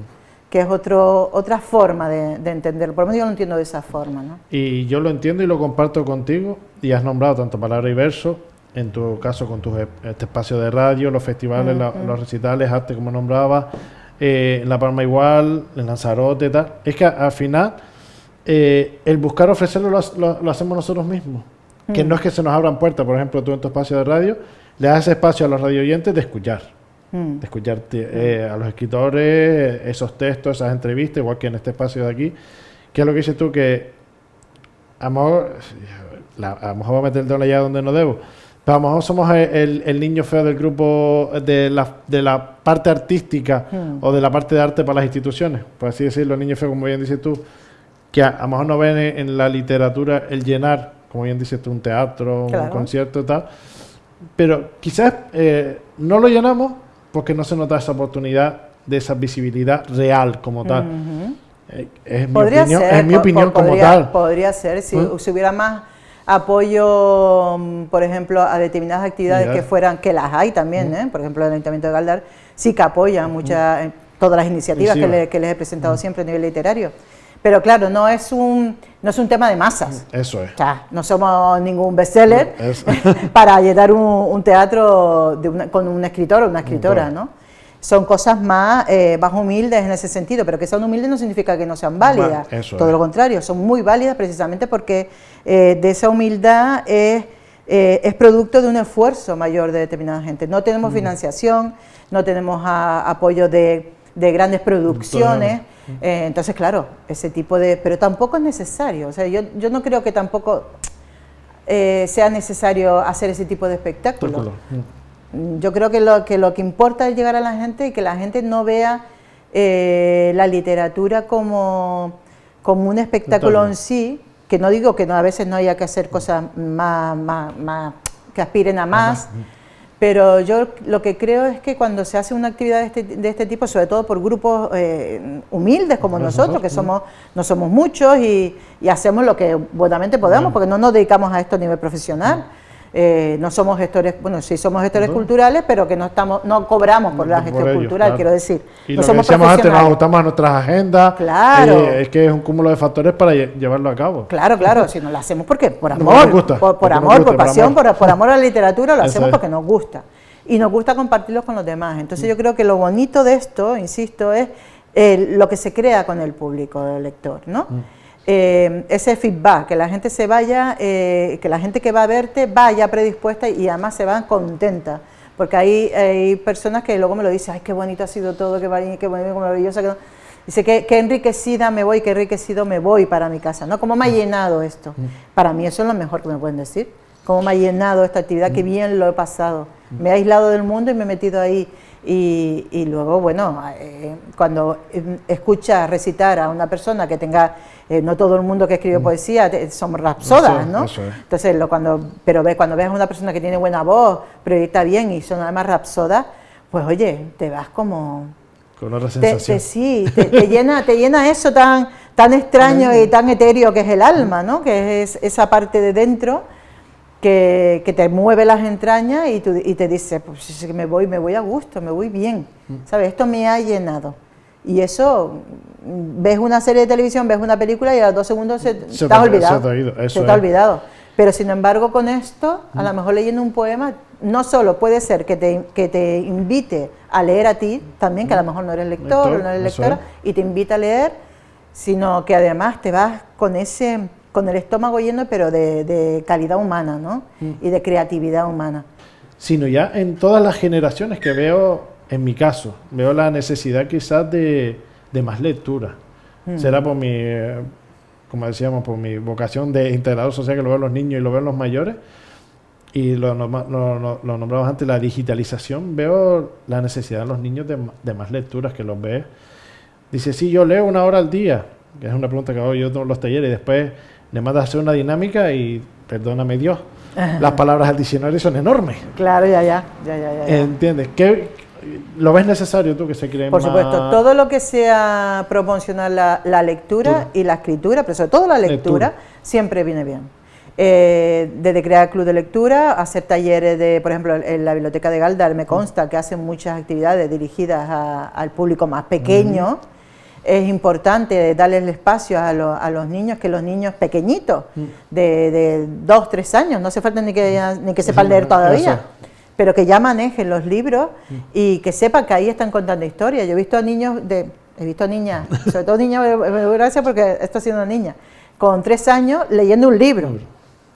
que es otra forma de entenderlo. Por lo menos yo lo entiendo de esa forma, ¿no? Y yo lo entiendo y lo comparto contigo, y has nombrado tanto palabra y verso, en tu caso con este espacio de radio, los festivales, los recitales, arte como nombraba, en La Palma igual, en Lanzarote, tal. Es que al final el buscar ofrecerlo lo hacemos nosotros mismos. Que no es que se nos abran puertas, por ejemplo, tú en tu espacio de radio, le das espacio a los radio oyentes de escuchar. De escucharte a los escritores, esos textos, esas entrevistas, igual que en este espacio de aquí. Que es lo que dices tú, que a lo mejor voy a meter el dedo allá donde no debo. Pero a lo mejor somos el niño feo del grupo de la parte artística o de la parte de arte para las instituciones, por así decirlo, el niño feo, como bien dices tú, que a lo mejor no ven en la literatura el llenar, como bien dices tú, un teatro, un concierto y tal, pero quizás no lo llenamos porque no se nota esa oportunidad de esa visibilidad real como tal. Es mi opinión como tal. Podría ser, si hubiera más apoyo, por ejemplo, a determinadas actividades que las hay también, por ejemplo, el Ayuntamiento de Galdar sí que apoya todas las iniciativas que les he presentado siempre a nivel literario. Pero claro, no es un tema de masas. Eso es. O sea, no somos ningún bestseller para llenar un teatro con un escritor o una escritora, ¿no? Son cosas más humildes en ese sentido, pero que sean humildes no significa que no sean válidas. Todo lo contrario, son muy válidas precisamente porque de esa humildad es producto de un esfuerzo mayor de determinada gente. No tenemos financiación, no tenemos apoyo de grandes producciones. Entonces, claro, ese tipo de... Pero tampoco es necesario. O sea, yo no creo que tampoco sea necesario hacer ese tipo de espectáculos. Yo creo que lo que importa es llegar a la gente y que la gente no vea la literatura como un espectáculo en sí, que no digo que a veces no haya que hacer cosas más que aspiren a más, pero yo lo que creo es que cuando se hace una actividad de este tipo, sobre todo por grupos humildes como nosotros, que no somos muchos y hacemos lo que buenamente podamos, porque no nos dedicamos a esto a nivel profesional. No somos gestores, bueno, sí somos gestores culturales, pero que no cobramos por la gestión cultural, quiero decir. Y no lo somos que decíamos antes, nos profesionales. ajustamos a nuestras agendas. Claro. Es que es un cúmulo de factores para llevarlo a cabo. Claro, si no lo hacemos porque por Porque amor, nos gusta, por nos amor, gusta, por pasión, por amor a la literatura, lo Eso hacemos es. porque nos gusta. Y nos gusta compartirlo con los demás. Entonces yo creo que lo bonito de esto, insisto, es lo que se crea con el público, el lector, ¿no? Ese feedback, que la gente se vaya, que la gente que va a verte vaya predispuesta y además se van contenta, porque hay personas que luego me lo dicen, ay, qué bonito ha sido todo, qué bonito, qué maravilloso, dice que enriquecida me voy, qué enriquecido me voy para mi casa, ¿no? ¿Cómo me ha llenado esto? Para mí eso es lo mejor que me pueden decir, cómo me ha llenado esta actividad, qué bien lo he pasado. Me he aislado del mundo y me he metido ahí. Y luego, bueno, cuando escuchas recitar a una persona que tenga, no todo el mundo que escribe poesía somos rapsodas, ¿no? Eso es. Entonces, cuando ves a una persona que tiene buena voz, proyecta bien y son además rapsodas, pues oye, te vas como... Con otra sensación. te llena eso tan extraño y tan etéreo que es el alma, ¿no? Que es esa parte de dentro que te mueve las entrañas y te dice, pues es que me voy a gusto, me voy bien, ¿sabes? Esto me ha llenado. Y eso, ves una serie de televisión, ves una película y a los 2 segundos se te ha olvidado. Se te ha olvidado. Pero sin embargo con esto, a lo mejor leyendo un poema, no solo puede ser que te invite a leer a ti, también que a lo mejor no eres lector o no eres lectora, y te invita a leer, sino que además te vas con el estómago lleno, pero de calidad humana, ¿no? Y de creatividad humana. Sino ya en todas las generaciones que veo, en mi caso, veo la necesidad quizás de más lectura. Será por como decíamos, por mi vocación de integrador social, que lo veo en los niños y lo veo en los mayores, y lo nombramos antes, la digitalización. Veo la necesidad de los niños de más lecturas, que los ves. Dice, sí, yo leo 1 hora al día, que es una pregunta que hago yo en los talleres, y después le mandas a hacer una dinámica y, perdóname Dios, las palabras del diccionario son enormes. Claro, ya. ¿Entiendes? ¿Lo ves necesario tú que se cree Por más? supuesto, todo lo que sea promocionar la lectura y la escritura, pero sobre todo la lectura, siempre viene bien. Desde crear club de lectura, hacer talleres por ejemplo, en la biblioteca de Galdar me consta que hacen muchas actividades dirigidas al público más pequeño. Es importante darle el espacio a los niños, que los niños pequeñitos, de 2, 3 años, no hace falta ni que sepan leer todavía, pero que ya manejen los libros y que sepan que ahí están contando historias. Yo he visto niñas, sobre todo niñas, me doy gracias porque esto ha sido una niña, con 3 años leyendo un libro.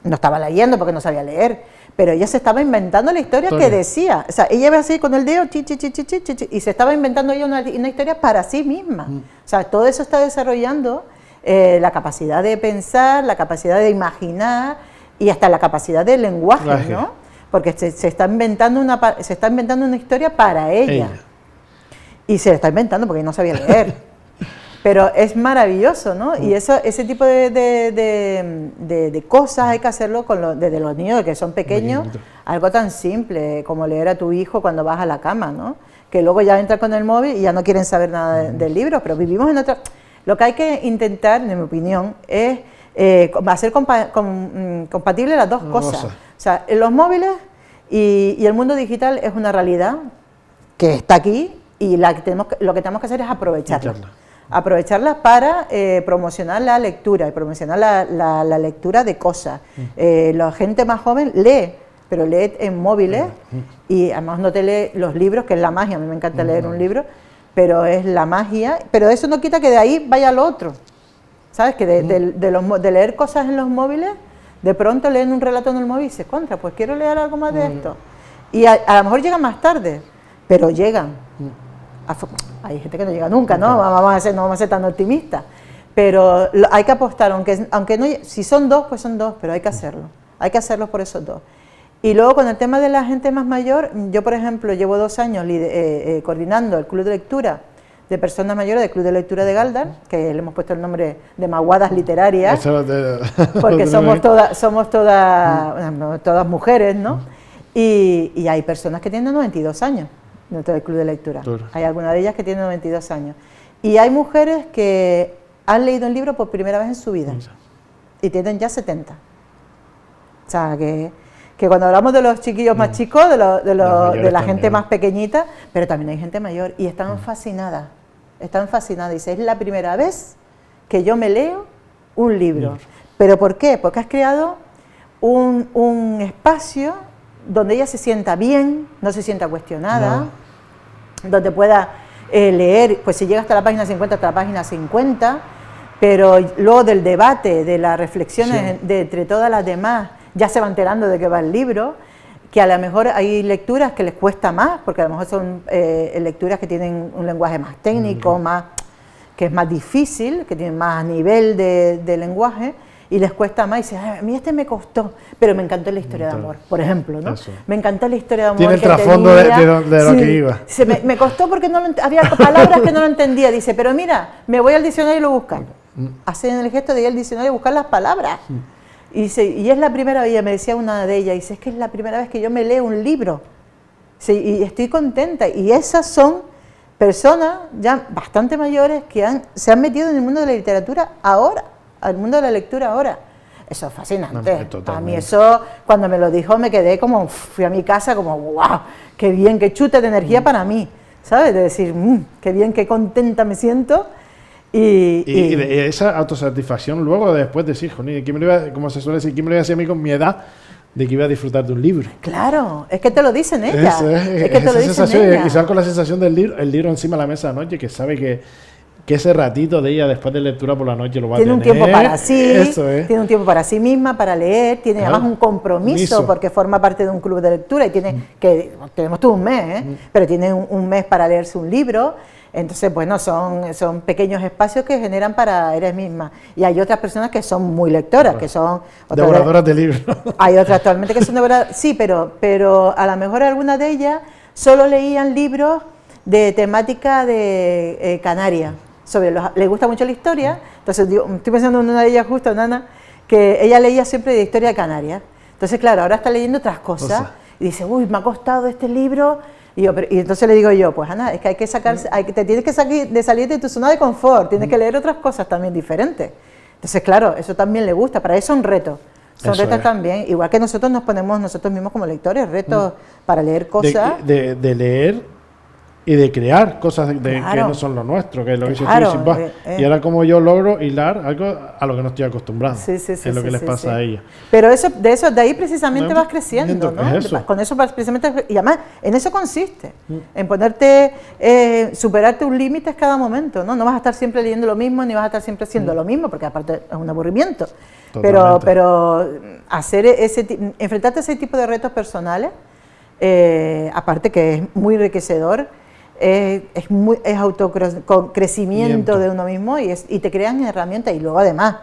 No estaba leyendo porque no sabía leer, pero ella se estaba inventando la historia que decía. O sea, ella iba así con el dedo, y se estaba inventando ella una historia para sí misma. O sea, todo eso está desarrollando la capacidad de pensar, la capacidad de imaginar y hasta la capacidad del lenguaje, ¿no? Porque se está inventando una historia para ella. Y se la está inventando porque no sabía leer. Pero es maravilloso, ¿no? Y ese tipo de cosas hay que hacerlo desde los niños que son pequeños, algo tan simple como leer a tu hijo cuando vas a la cama, ¿no? Que luego ya entran con el móvil y ya no quieren saber nada del libro, pero vivimos en otra... Lo que hay que intentar, en mi opinión, es hacer compatible las dos cosas. O sea, los móviles y el mundo digital es una realidad que está aquí y lo que tenemos que hacer es aprovecharlas para promocionar la lectura y promocionar la lectura de cosas. La gente más joven lee, pero lee en móviles y además no te lee los libros, que es la magia. A mí me encanta leer un libro, pero es la magia, pero eso no quita que de ahí vaya al otro. ¿Sabes? Que de leer cosas en los móviles, de pronto leen un relato en el móvil y dices, contra, pues quiero leer algo más de esto. Y a lo mejor llegan más tarde, pero llegan. Hay gente que no llega nunca, ¿no? No vamos a ser tan optimistas. Pero hay que apostar, aunque no, si son 2, pues son 2, pero hay que hacerlo. Hay que hacerlo por esos 2. Y luego con el tema de la gente más mayor, yo por ejemplo llevo 2 años coordinando el club de lectura de personas mayores del Club de Lectura de Galdar, que le hemos puesto el nombre de Maguadas Literarias, porque somos todas mujeres, ¿no? Y hay personas que tienen 92 años dentro del Club de Lectura. Hay algunas de ellas que tienen 92 años. Y hay mujeres que han leído un libro por primera vez en su vida y tienen ya 70. O sea, que cuando hablamos de los chiquillos más chicos, de la gente más pequeñita, pero también hay gente mayor y están fascinadas. Están fascinadas. Dice, es la primera vez que yo me leo un libro. ¿Pero por qué? Porque has creado un espacio donde ella se sienta bien, no se sienta cuestionada, donde pueda leer, pues si llega hasta la página 50, hasta la página 50, pero luego del debate, de las reflexiones entre todas las demás, ya se va enterando de qué va el libro, que a lo mejor hay lecturas que les cuesta más, porque a lo mejor son lecturas que tienen un lenguaje más técnico, que es más difícil, que tienen más nivel de lenguaje, y les cuesta más, y dicen, a mí este me costó, pero me encantó la historia de amor, por ejemplo, ¿no? Eso. Me encantó la historia de amor. Tiene el trasfondo de lo que iba. Dice, me costó porque había palabras que no lo entendía, dice, pero mira, me voy al diccionario y lo buscan. Hacen el gesto de ir al diccionario y buscar las palabras. Y dice, y es la primera vez, me decía una de ellas, dice, es que es la primera vez que yo me leo un libro. Sí, y estoy contenta. Y esas son personas ya bastante mayores que se han metido en el mundo de la literatura ahora, al mundo de la lectura ahora. Eso es fascinante. A mí eso, cuando me lo dijo, me quedé como, fui a mi casa como, wow, qué bien, qué chute de energía para mí, ¿sabes? De decir, qué bien, qué contenta me siento. Y de esa autosatisfacción luego después de decir, como se suele decir, ¿quién me lo iba a decir a mí con mi edad de que iba a disfrutar de un libro? Claro, es que te lo dicen ellas. Es que te lo dicen ellas. Y sal con la sensación del libro encima de la mesa de noche, que sabe que ese ratito de ella después de lectura por la noche lo va a tener. Tiene un tiempo para sí, tiene un tiempo para sí misma, para leer, tiene además un compromiso porque forma parte de un club de lectura y tenemos todo un mes, pero tiene un mes para leerse un libro. Entonces, bueno, son pequeños espacios que generan para eres misma. Y hay otras personas que son muy lectoras, que son... devoradoras de libros. Hay otras actualmente que son devoradoras, sí, pero a lo mejor algunas de ellas solo leían libros de temática de Canarias. Les gusta mucho la historia, entonces estoy pensando en una de ellas justo, Nana, que ella leía siempre de historia de Canarias. Entonces, claro, ahora está leyendo otras cosas y dice, uy, me ha costado este libro. Y entonces le digo yo, pues Ana, es que hay que te tienes que salir de tu zona de confort, tienes que leer otras cosas también diferentes. Entonces, claro, eso también le gusta, para eso son retos. Son retos también, igual que nosotros nos ponemos nosotros mismos como lectores, retos para leer cosas. De leer y de crear cosas que no son lo nuestro, que es lo que y ahora como yo logro hilar algo a lo que no estoy acostumbrado, es lo que les pasa a ella. Pero de ahí precisamente vas creciendo, ¿no? Con eso precisamente, y además en eso consiste, en ponerte, superar tus límites cada momento, ¿no? No vas a estar siempre leyendo lo mismo, ni vas a estar siempre haciendo lo mismo, porque aparte es un aburrimiento. Pero enfrentarte a ese tipo de retos personales, aparte que es muy enriquecedor, es autocrecimiento de uno mismo y te crean herramientas. Y luego además,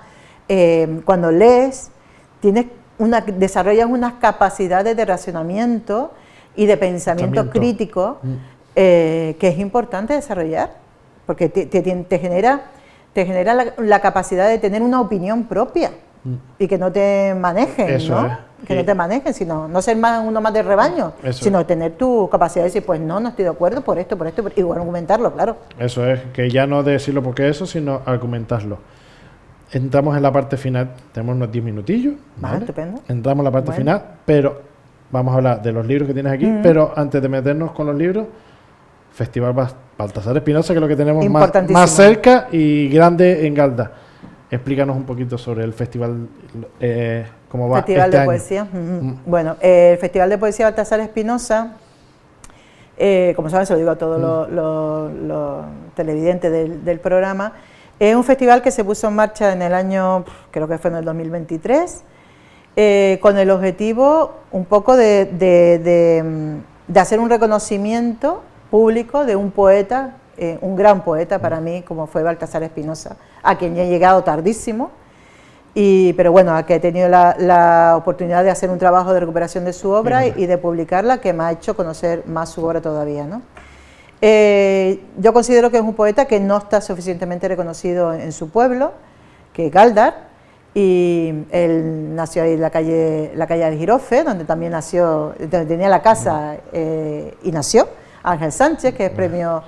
cuando lees, desarrollas unas capacidades de razonamiento y de pensamiento crítico que es importante desarrollar, porque te genera la capacidad de tener una opinión propia y que no te manejen, ¿no? Que no te manejen, sino no ser uno más de rebaño, sino tener tu capacidad de decir, pues no estoy de acuerdo por esto, y argumentarlo, claro. Eso es, que ya no decirlo porque eso, sino argumentarlo. Entramos en la parte final, tenemos unos 10 minutillos, ¿vale? Estupendo. Entramos en la parte final, pero vamos a hablar de los libros que tienes aquí, pero antes de meternos con los libros, Festival Baltasar Espinosa, que es lo que tenemos más cerca y grande en Galdar. Explícanos un poquito sobre el festival, cómo va Festival este de año. Poesía. Bueno, el Festival de Poesía Baltasar Espinosa, como saben, se lo digo a todos los televidentes del programa, es un festival que se puso en marcha en el año, creo que fue en el 2023, con el objetivo un poco de hacer un reconocimiento público de un poeta, un gran poeta para mí, como fue Baltasar Espinosa, a quien ya he llegado tardísimo, pero bueno, a que he tenido la oportunidad de hacer un trabajo de recuperación de su obra y de publicarla, que me ha hecho conocer más su obra todavía, ¿no? Yo considero que es un poeta que no está suficientemente reconocido en su pueblo, que es Galdar, y él nació ahí en la calle del Jirofe, donde también nació, donde tenía la casa y nació, Ángel Sánchez, que es premio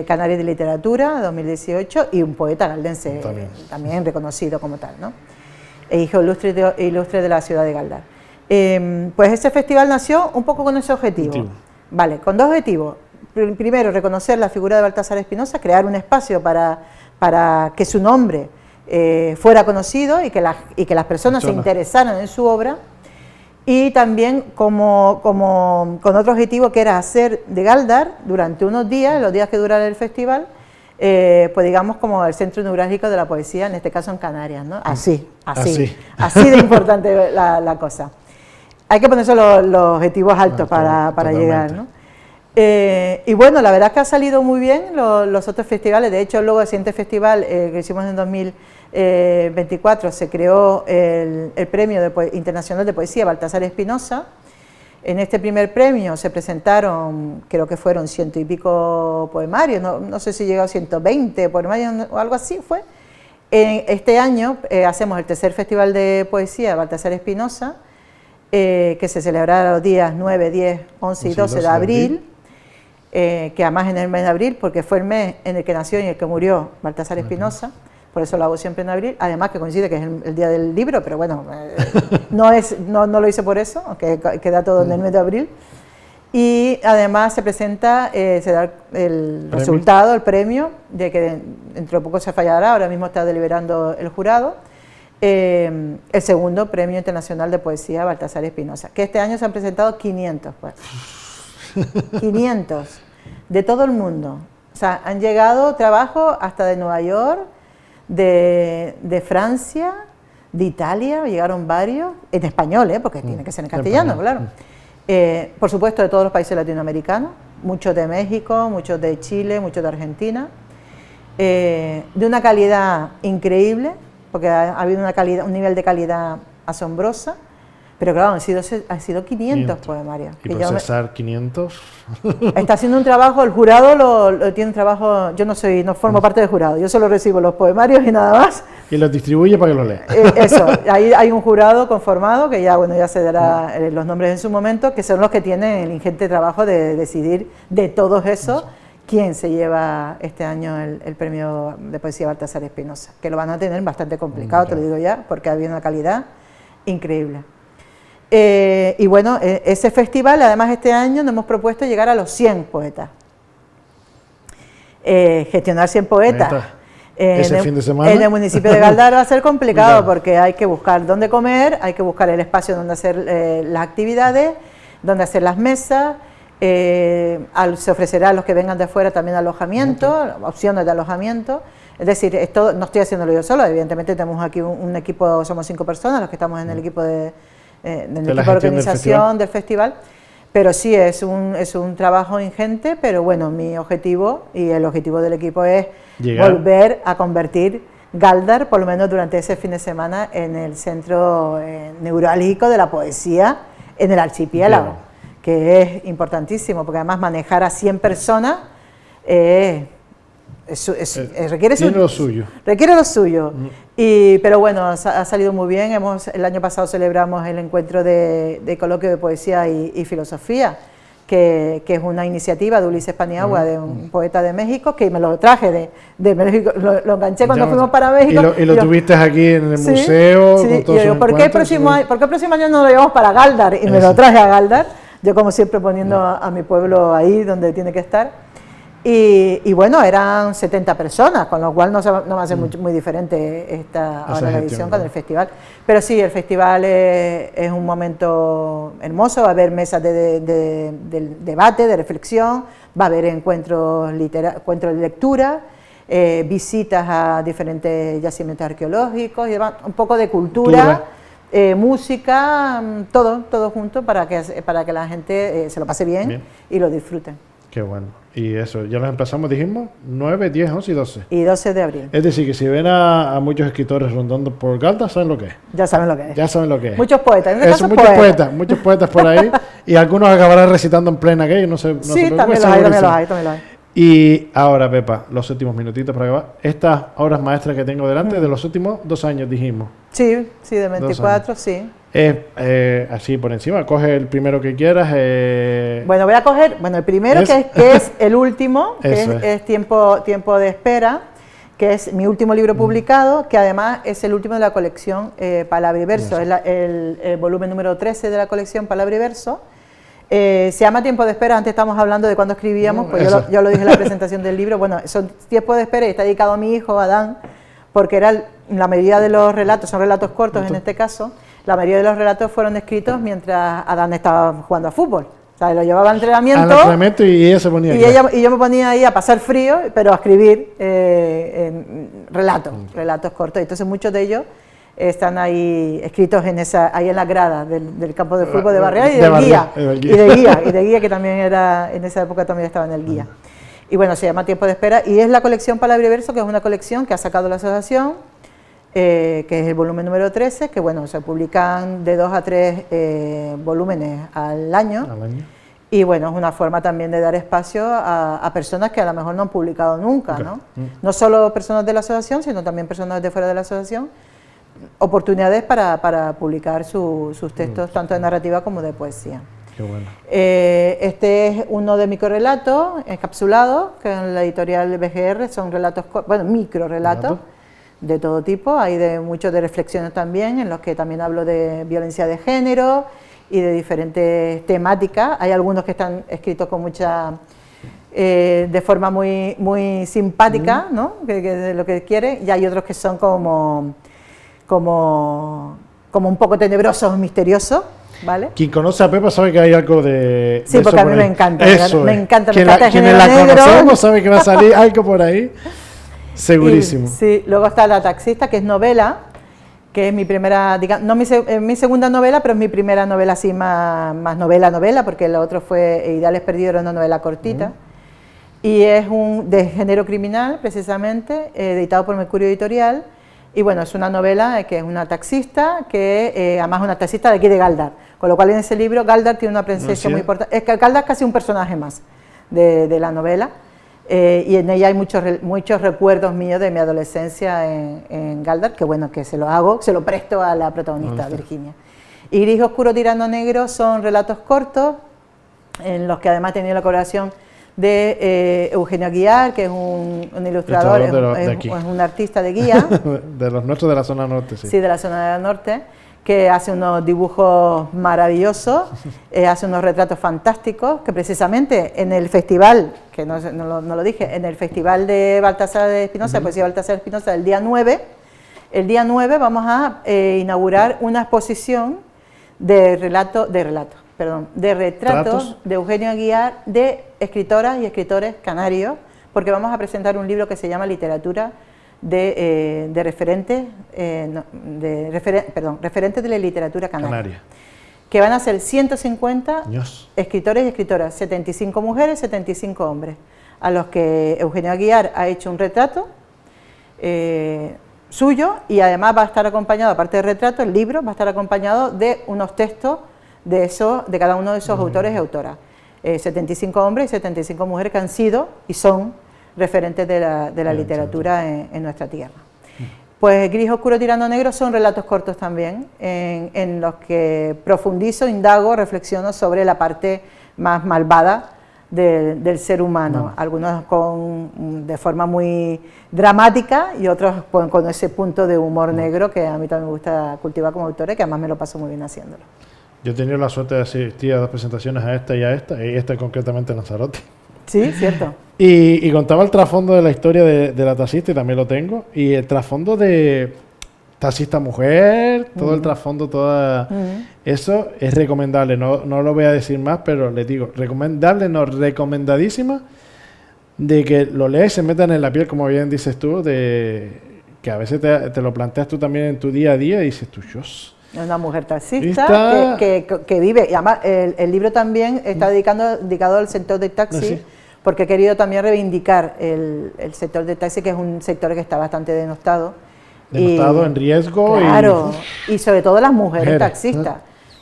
Canario de Literatura 2018 y un poeta galdense también reconocido como tal, ¿no? Hijo ilustre de la ciudad de Galdar. Pues ese festival nació un poco con ese objetivo. Vale, con dos objetivos. Primero, reconocer la figura de Baltasar Espinosa, crear un espacio para que su nombre fuera conocido y que las personas se interesaran en su obra. Y también con otro objetivo, que era hacer de Galdar durante unos días, los días que durara el festival, pues digamos como el centro neurálgico de la poesía, en este caso en Canarias, ¿no? Así de importante la cosa. Hay que ponerse los objetivos altos para llegar, ¿no? Y bueno, la verdad es que ha salido muy bien los otros festivales. De hecho, luego el siguiente festival que hicimos en 2024 se creó el Premio Internacional de Poesía Baltasar Espinosa. En este primer premio se presentaron, creo que fueron 100 y pico poemarios, no sé si llegó a 120 poemarios o algo así fue. Este año hacemos el tercer Festival de Poesía Baltasar Espinosa, que se celebrará los días 9, 10, 11 y 12 de abril, que además en el mes de abril, porque fue el mes en el que nació y en el que murió Baltasar Espinosa, por eso lo hago siempre en abril, además que coincide que es el día del libro, pero bueno, no lo hice por eso, aunque queda todo en el mes de abril. Y además se presenta, se da el resultado, el premio, de que dentro de poco se fallará, ahora mismo está deliberando el jurado, el segundo Premio Internacional de Poesía Baltasar Espinosa, que este año se han presentado 500, pues. 500, de todo el mundo. O sea, han llegado trabajos hasta de Nueva York, de Francia, de Italia, llegaron varios, en español, porque tiene que ser en castellano, claro. Por supuesto de todos los países latinoamericanos, muchos de México, muchos de Chile, muchos de Argentina, de una calidad increíble, porque ha habido un nivel de calidad asombrosa, pero claro, han sido 500 poemarios. Y procesar 500... Está haciendo un trabajo, el jurado tiene un trabajo, yo no formo parte del jurado, yo solo recibo los poemarios y nada más. Y los distribuye para que los lea. Eso, ahí hay un jurado conformado, que ya se dará los nombres en su momento, que son los que tienen el ingente trabajo de decidir de todos esos quién se lleva este año el Premio de Poesía Baltasar Espinosa, que lo van a tener bastante complicado, te lo digo ya, porque ha habido una calidad increíble. Y bueno, ese festival, además este año nos hemos propuesto llegar a los 100 poetas. Gestionar 100 poetas fin de semana en el municipio de Galdar va a ser complicado porque hay que buscar dónde comer, hay que buscar el espacio donde hacer las actividades, donde hacer las mesas, se ofrecerá a los que vengan de fuera también alojamiento, opciones de alojamiento. Es decir, esto no estoy haciéndolo yo solo, evidentemente tenemos aquí un equipo, somos 5 personas los que estamos en el equipo de organización del festival, pero sí es un trabajo ingente, pero bueno, mi objetivo y el objetivo del equipo es volver a convertir Galdar, por lo menos durante ese fin de semana, en el centro neurálgico de la poesía en el archipiélago, que es importantísimo, porque además manejar a 100 personas requiere lo suyo. Requiere lo suyo. Pero bueno, ha salido muy bien. El año pasado celebramos el encuentro de coloquio de poesía y filosofía, que es una iniciativa de Ulises Paniagua, de un poeta de México, que me lo traje de México, lo enganché cuando fuimos para México. Y lo tuviste aquí en el museo. Sí, con todo y yo digo, ¿por qué el próximo año no lo llevamos para Galdar? Y me lo traje a Galdar, yo como siempre poniendo a mi pueblo ahí donde tiene que estar. Y bueno, eran 70 personas, con lo cual no va a ser muy diferente ahora la edición con el festival. Pero sí, el festival es un momento hermoso, va a haber mesas de debate, de reflexión, va a haber encuentros de lectura, visitas a diferentes yacimientos arqueológicos, y un poco de cultura, música, todo junto para que la gente se lo pase bien y lo disfruten. Qué bueno. Y eso, ya los empezamos, dijimos, 9, 10, 11 y 12. Y 12 de abril. Es decir, que si ven a muchos escritores rondando por Galdar, saben lo que es. Ya saben lo que es. Ya saben lo que es. Muchos poetas. Muchos poetas por ahí. Y algunos acabarán recitando en plena aquello, no sé. Sí, también los hay. Y ahora, Pepa, los últimos minutitos para acabar. Estas obras maestras que tengo delante, de los últimos 2 años, dijimos. Sí, de 24, sí. Así por encima, coge el primero que quieras. Bueno, voy a coger, el primero que es el último, que es tiempo de espera, que es mi último libro publicado, que además es el último de la colección Palabra y Verso, es el volumen número 13 de la colección Palabra y Verso. Se llama Tiempo de Espera, antes estábamos hablando de cuando escribíamos, pues yo lo dije en la presentación del libro, bueno, son Tiempo de Espera y está dedicado a mi hijo, Adán, porque la mayoría de los relatos, son relatos cortos en este caso, la mayoría de los relatos fueron escritos mientras Adán estaba jugando a fútbol. O sea, lo llevaba al entrenamiento y ella se ponía y yo me ponía ahí a pasar frío, pero a escribir relatos cortos. Entonces muchos de ellos están ahí escritos ahí en la grada del campo de fútbol de Barrial y de guía, que también era, en esa época también estaba en el guía. Y bueno, se llama Tiempo de Espera y es la colección Palabra y Verso, que es una colección que ha sacado la asociación, que es el volumen número 13, que bueno, se publican de 2 a 3 volúmenes al año. Y bueno, es una forma también de dar espacio a personas que a lo mejor no han publicado nunca, ¿no? No solo personas de la asociación, sino también personas de fuera de la asociación, oportunidades para publicar sus textos, tanto de narrativa como de poesía. Qué bueno. Este es uno de microrelatos encapsulados, que en la editorial BGR son relatos, bueno, microrelatos de todo tipo, hay muchos de reflexiones también, en los que también hablo de violencia de género y de diferentes temáticas. Hay algunos que están escritos con mucha, de forma muy simpática, ¿no? Que de lo que quiere, y hay otros que son como un poco tenebrosos, misteriosos, ¿vale? Quien conoce a Pepa sabe que hay algo de... Sí, porque a mí me encanta, me encanta quien la conocemos sabe que va a salir algo por ahí, segurísimo. Sí, luego está La taxista, que es novela, que es mi primera, digamos, no mi segunda novela, pero es mi primera novela así más novela, porque la otra fue Ideales perdidos, era una novela cortita, y es de género criminal, precisamente, editado por Mercurio Editorial, y bueno, es una novela que es una taxista, que además es una taxista de aquí de Galdar, con lo cual en ese libro Galdar tiene una presencia muy importante, es que Galdar es casi un personaje más de la novela, y en ella hay muchos recuerdos míos de mi adolescencia en Galdar, que bueno, que se lo presto a la protagonista, Virginia. Y Gris Oscuro Tirando Negro son relatos cortos, en los que además he tenido la colaboración de Eugenio Aguiar, que es un ilustrador, es un artista de guía. De los nuestros de la zona norte, sí. Sí, de la zona del norte, que hace unos dibujos maravillosos, hace unos retratos fantásticos, que precisamente en el festival, que no lo dije, en el festival de Baltasar de Espinosa, poesía Baltasar de Espinosa, el día 9 vamos a inaugurar una exposición de retratos de Eugenio Aguiar, de escritoras y escritores canarios, porque vamos a presentar un libro que se llama Literatura referentes de la literatura canaria, que van a ser 150 escritores y escritoras, 75 mujeres, 75 hombres, a los que Eugenio Aguiar ha hecho un retrato suyo, y además va a estar acompañado, aparte del retrato, el libro va a estar acompañado de unos textos de cada uno de esos autores y autoras, 75 hombres y 75 mujeres que han sido y son referentes de la literatura en nuestra tierra. Pues Gris Oscuro Tirando Negro son relatos cortos también, en los que profundizo, indago, reflexiono sobre la parte más malvada del ser humano, algunos de forma muy dramática y otros con ese punto de humor negro que a mí también me gusta cultivar como autora, y que además me lo paso muy bien haciéndolo. Yo he tenido la suerte de asistir a 2 presentaciones, a esta y esta concretamente en Lanzarote. Sí, cierto. Y contaba el trasfondo de la historia de la taxista, y también lo tengo, y el trasfondo de taxista mujer, todo el trasfondo, eso es recomendable, no lo voy a decir más, pero les digo, recomendable, no, recomendadísima, de que lo lees y se metan en la piel, como bien dices tú, de que a veces te lo planteas tú también en tu día a día y dices tú, Dios. Una mujer taxista que vive, y además el libro también está dedicado al sector del taxi, porque he querido también reivindicar el sector del taxi, que es un sector que está bastante denostado. En riesgo. Claro, y sobre todo las mujeres taxistas.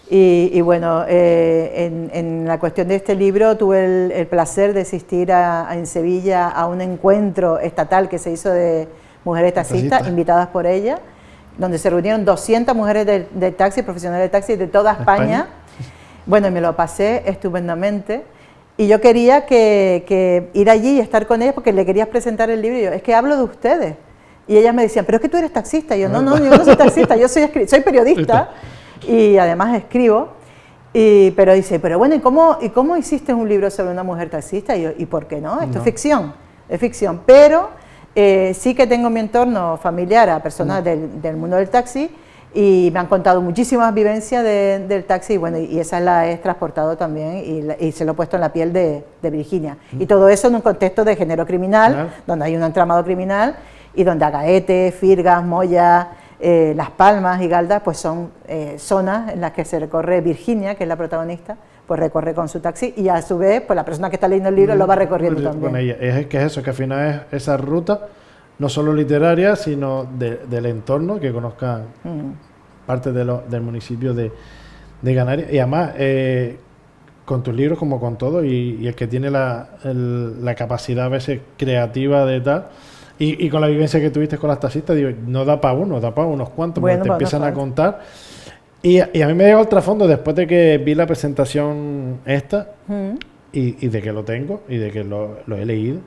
Y bueno, en la cuestión de este libro tuve el placer de asistir en Sevilla a un encuentro estatal que se hizo de mujeres taxistas, invitadas por ella, donde se reunieron 200 mujeres del taxi, profesionales de taxi de toda España. Bueno, y me lo pasé estupendamente. Y yo quería que ir allí y estar con ellas, porque le quería presentar el libro, y yo, es que hablo de ustedes. Y ellas me decían, pero es que tú eres taxista. Y yo, no, yo no soy taxista, yo soy periodista y además escribo. Pero dice, pero bueno, ¿y cómo hiciste un libro sobre una mujer taxista? Y yo, ¿y por qué no? Esto es ficción. Pero sí que tengo en mi entorno familiar a personas del mundo del taxi, y me han contado muchísimas vivencias del taxi, y bueno, y esa la he transportado también y se lo he puesto en la piel de Virginia. Y todo eso en un contexto de género criminal, donde hay un entramado criminal y donde Agaete, Firgas, Moya, Las Palmas y Galdas pues son zonas en las que se recorre Virginia, que es la protagonista, pues recorre con su taxi y a su vez pues la persona que está leyendo el libro lo va recorriendo también. Con ella. Es que es eso, que al final es esa ruta no solo literaria, sino del entorno, que conozcan parte del municipio de Canarias. Y además, con tus libros como con todo, y el que tiene la capacidad a veces creativa de tal, y con la vivencia que tuviste con las taxistas, digo, no da para uno, da para unos cuantos, bueno, porque te empiezan a contar. Y a mí me llegó el trasfondo después de que vi la presentación esta, y de que lo tengo, y de que lo he leído.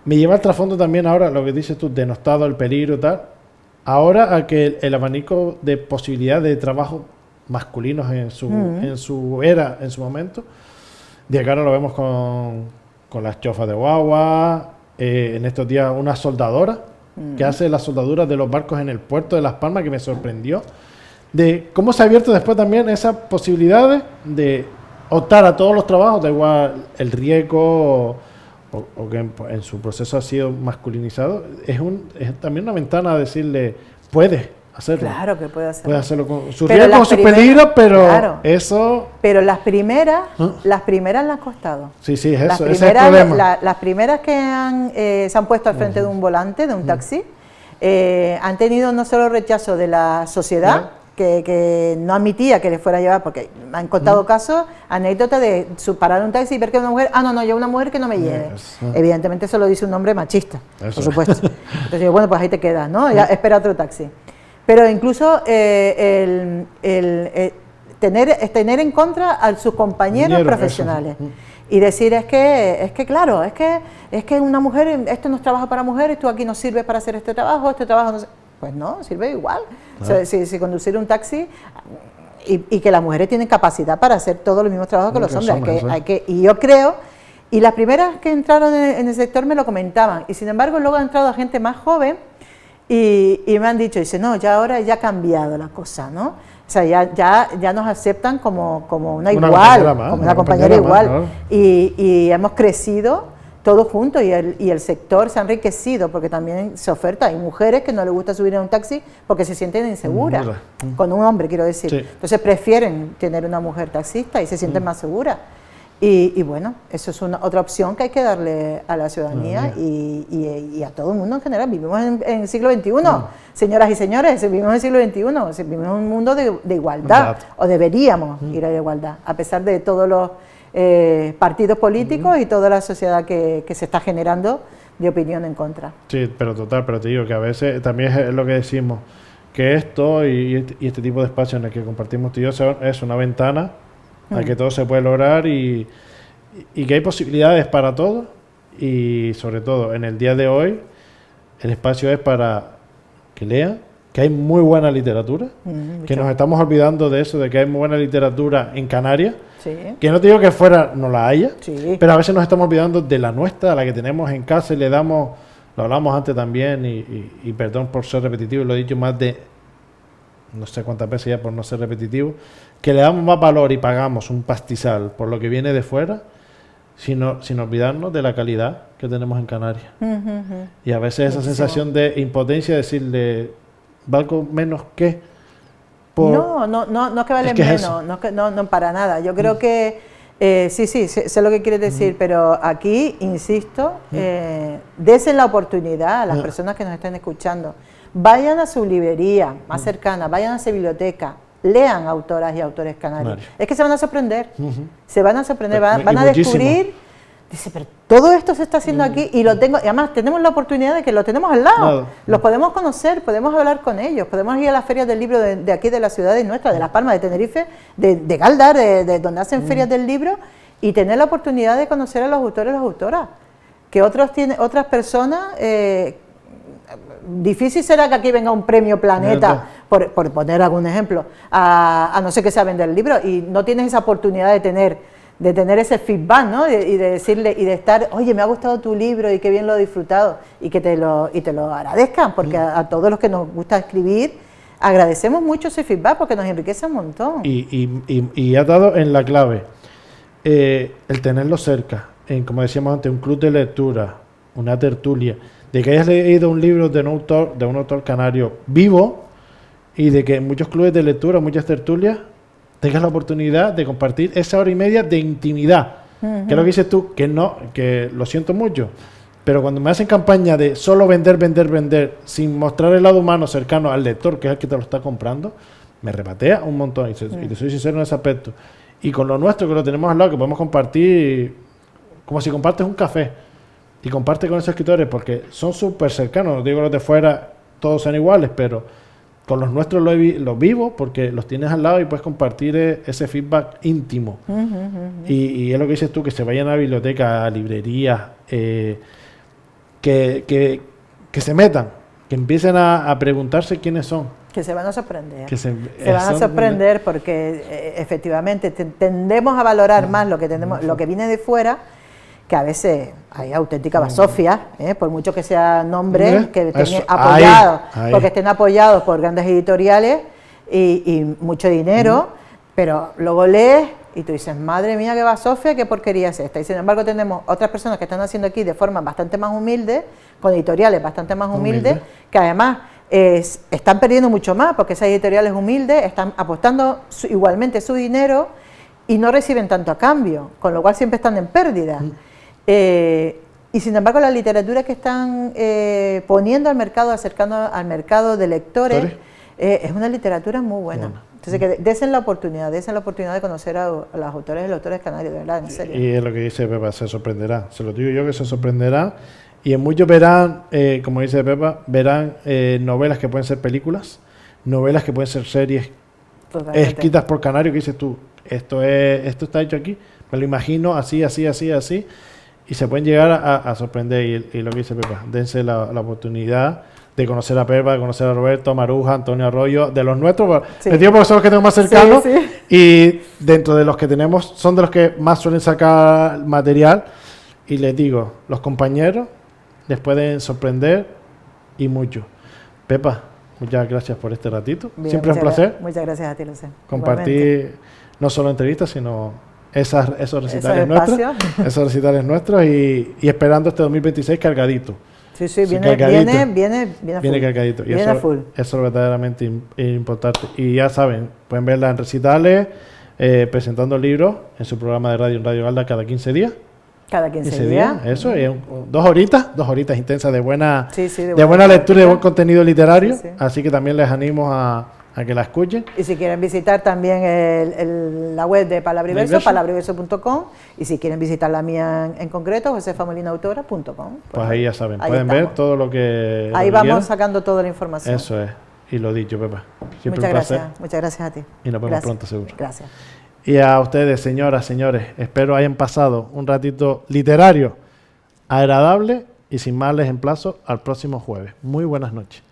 Me lleva el trasfondo también ahora, lo que dices tú, denostado, el peligro y tal, ahora a que el abanico de posibilidades de trabajo masculinos en su era, en su momento, de acá ahora lo vemos con las chofas de guagua, en estos días una soldadora que hace las soldaduras de los barcos en el puerto de Las Palmas, que me sorprendió, de cómo se ha abierto después también esas posibilidades de optar a todos los trabajos, da igual el riesgo o que en su proceso ha sido masculinizado, es también una ventana a decirle, puedes hacerlo. Claro que puede hacerlo. Puede hacerlo con sus riesgos, con sus peligros, pero claro, eso... Pero las primeras le han costado. Sí, es eso, ese es el problema. Las primeras que se han puesto al frente de un volante, de un taxi, han tenido no solo rechazo de la sociedad, que no admitía que les fuera a llevar, porque me han contado casos, anécdotas de parar un taxi y ver que una mujer, no, yo una mujer que no me lleve. Evidentemente eso lo dice un hombre machista, por supuesto. Entonces, bueno, pues ahí te quedas, ¿no? Ya espera otro taxi. Pero incluso tener en contra a sus compañeros profesionales. Y decir, es que claro, es que una mujer, esto no es trabajo para mujeres, tú aquí no sirves para hacer este trabajo no sé. Pues no, sirve igual. O sea, si conducir un taxi y que las mujeres tienen capacidad para hacer todos los mismos trabajos que los hombres. Y yo creo, y las primeras que entraron en el sector me lo comentaban, y sin embargo luego ha entrado gente más joven y me han dicho, dice, no, ya ahora ya ha cambiado la cosa, ¿no? O sea, ya nos aceptan como una igual, como una compañera igual. Claro. Y hemos crecido todos juntos y el sector se ha enriquecido porque también se oferta. Hay mujeres que no les gusta subir en un taxi porque se sienten inseguras, con un hombre quiero decir. Sí. Entonces prefieren tener una mujer taxista y se sienten más seguras. Y bueno, eso es otra opción que hay que darle a la ciudadanía y a todo el mundo en general. Vivimos en el siglo XXI, señoras y señores, vivimos en el siglo XXI, vivimos en un mundo de igualdad, o deberíamos ir a la igualdad, a pesar de todos los partidos políticos y toda la sociedad que se está generando de opinión en contra. Sí, pero te digo que a veces también es lo que decimos, que esto y este tipo de espacio en el que compartimos tú y yo es una ventana a que todo se puede lograr y que hay posibilidades para todo, y sobre todo en el día de hoy el espacio es para que lean, que hay muy buena literatura, que nos estamos olvidando de eso, de que hay muy buena literatura en Canarias, que no te digo que fuera no la haya, pero a veces nos estamos olvidando de la nuestra, la que tenemos en casa, y le damos, lo hablamos antes también, y perdón por ser repetitivo, lo he dicho más de no sé cuántas veces ya por no ser repetitivo, que le damos más valor y pagamos un pastizal por lo que viene de fuera, sin olvidarnos de la calidad que tenemos en Canarias. Y a veces esa sensación de impotencia, decirle, ¿valgo menos que? No es que valen menos, no para nada. Yo creo que, sí, sé lo que quieres decir, pero aquí, insisto, desen la oportunidad a las personas que nos estén escuchando. Vayan a su librería más cercana, vayan a su biblioteca, lean autoras y autores canarios. Es que se van a sorprender, van a descubrir, dice, pero todo esto se está haciendo aquí y lo tengo, y además tenemos la oportunidad de que lo tenemos al lado, los podemos conocer, podemos hablar con ellos, podemos ir a las ferias del libro de aquí de la ciudad nuestra, de Las Palmas, de Tenerife, de Galdar, de donde hacen ferias del libro, y tener la oportunidad de conocer a los autores y las autoras, que otras personas... difícil será que aquí venga un premio Planeta, por poner algún ejemplo, a no ser que sea vender el libro, y no tienes esa oportunidad de tener ese feedback, ¿no? Y de decirle, y de estar, oye, me ha gustado tu libro y qué bien lo he disfrutado, y que te lo agradezcan, porque a todos los que nos gusta escribir, agradecemos mucho ese feedback porque nos enriquece un montón. Y ha dado en la clave el tenerlo cerca, como decíamos antes, un club de lectura, una tertulia, de que hayas leído un libro de un autor canario vivo, y de que en muchos clubes de lectura, muchas tertulias, tengas la oportunidad de compartir esa hora y media de intimidad. Que es lo que dices tú, que no, que lo siento mucho, pero cuando me hacen campaña de solo vender, sin mostrar el lado humano cercano al lector, que es el que te lo está comprando, me repatea un montón, y te soy sincero en ese aspecto. Y con lo nuestro, que lo tenemos al lado, que podemos compartir, como si compartes un café, y compartes con esos escritores, porque son súper cercanos, no digo los de fuera, todos son iguales, pero con los nuestros los vivo, porque los tienes al lado y puedes compartir ese feedback íntimo. Y es lo que dices tú, que se vayan a bibliotecas, a librerías, que se metan, que empiecen a preguntarse quiénes son. Que se van a sorprender. Se van a sorprender porque efectivamente tendemos a valorar más lo que tenemos, lo que viene de fuera, que a veces hay auténtica basofia, por mucho que sean nombres que estén apoyados, porque estén apoyados por grandes editoriales y mucho dinero, pero luego lees y tú dices, madre mía, qué basofia, qué porquería es esta. Y sin embargo tenemos otras personas que están haciendo aquí de forma bastante más humilde, con editoriales bastante más humildes, que además están perdiendo mucho más, porque esas editoriales humildes están apostando igualmente su dinero y no reciben tanto a cambio, con lo cual siempre están en pérdida. Y sin embargo la literatura que están poniendo al mercado, acercando al mercado de lectores, es una literatura muy buena. Entonces que desen la oportunidad de conocer a los autores y los autores canarios, de verdad, en serio. Y es lo que dice Pepa, se sorprenderá, se lo digo yo que se sorprenderá, y en muchos verán, como dice Pepa, verán novelas que pueden ser películas, novelas que pueden ser series escritas por canarios, que dices tú, esto está hecho aquí, me lo imagino así, y se pueden llegar a sorprender. Y lo que dice Pepa, dense la oportunidad de conocer a Pepa, de conocer a Roberto, a Maruja, Antonio Arroyo, de los nuestros, les digo porque son los que tengo más cercanos, y dentro de los que tenemos, son de los que más suelen sacar material, y les digo, los compañeros les pueden sorprender y mucho. Pepa, muchas gracias por este ratito. Bien, siempre es un placer. Muchas gracias a ti, Lucía. Compartir no solo entrevistas, sino esos recitales nuestros, y esperando este 2026 cargadito. Sí, viene cargadito. Y viene eso full. Eso es verdaderamente importante. Y ya saben, pueden verla en recitales, presentando libros en su programa de radio en Radio Galda cada 15 días. Cada 15 días. Eso, y 2 horitas intensas de buena, de buena lectura y de buen contenido literario. Así que también les animo a que la escuchen. Y si quieren visitar también la web de Palabriverso, palabriverso.com, y si quieren visitar la mía en concreto, josefamolinautora.com. Pues ahí ya saben, pueden ver todo lo que... Ahí vamos sacando toda la información. Eso es, y lo dicho, Pepa. Muchas gracias a ti. Y nos vemos pronto, seguro. Gracias. Y a ustedes, señoras, señores, espero hayan pasado un ratito literario agradable, y sin más les emplazo al próximo jueves. Muy buenas noches.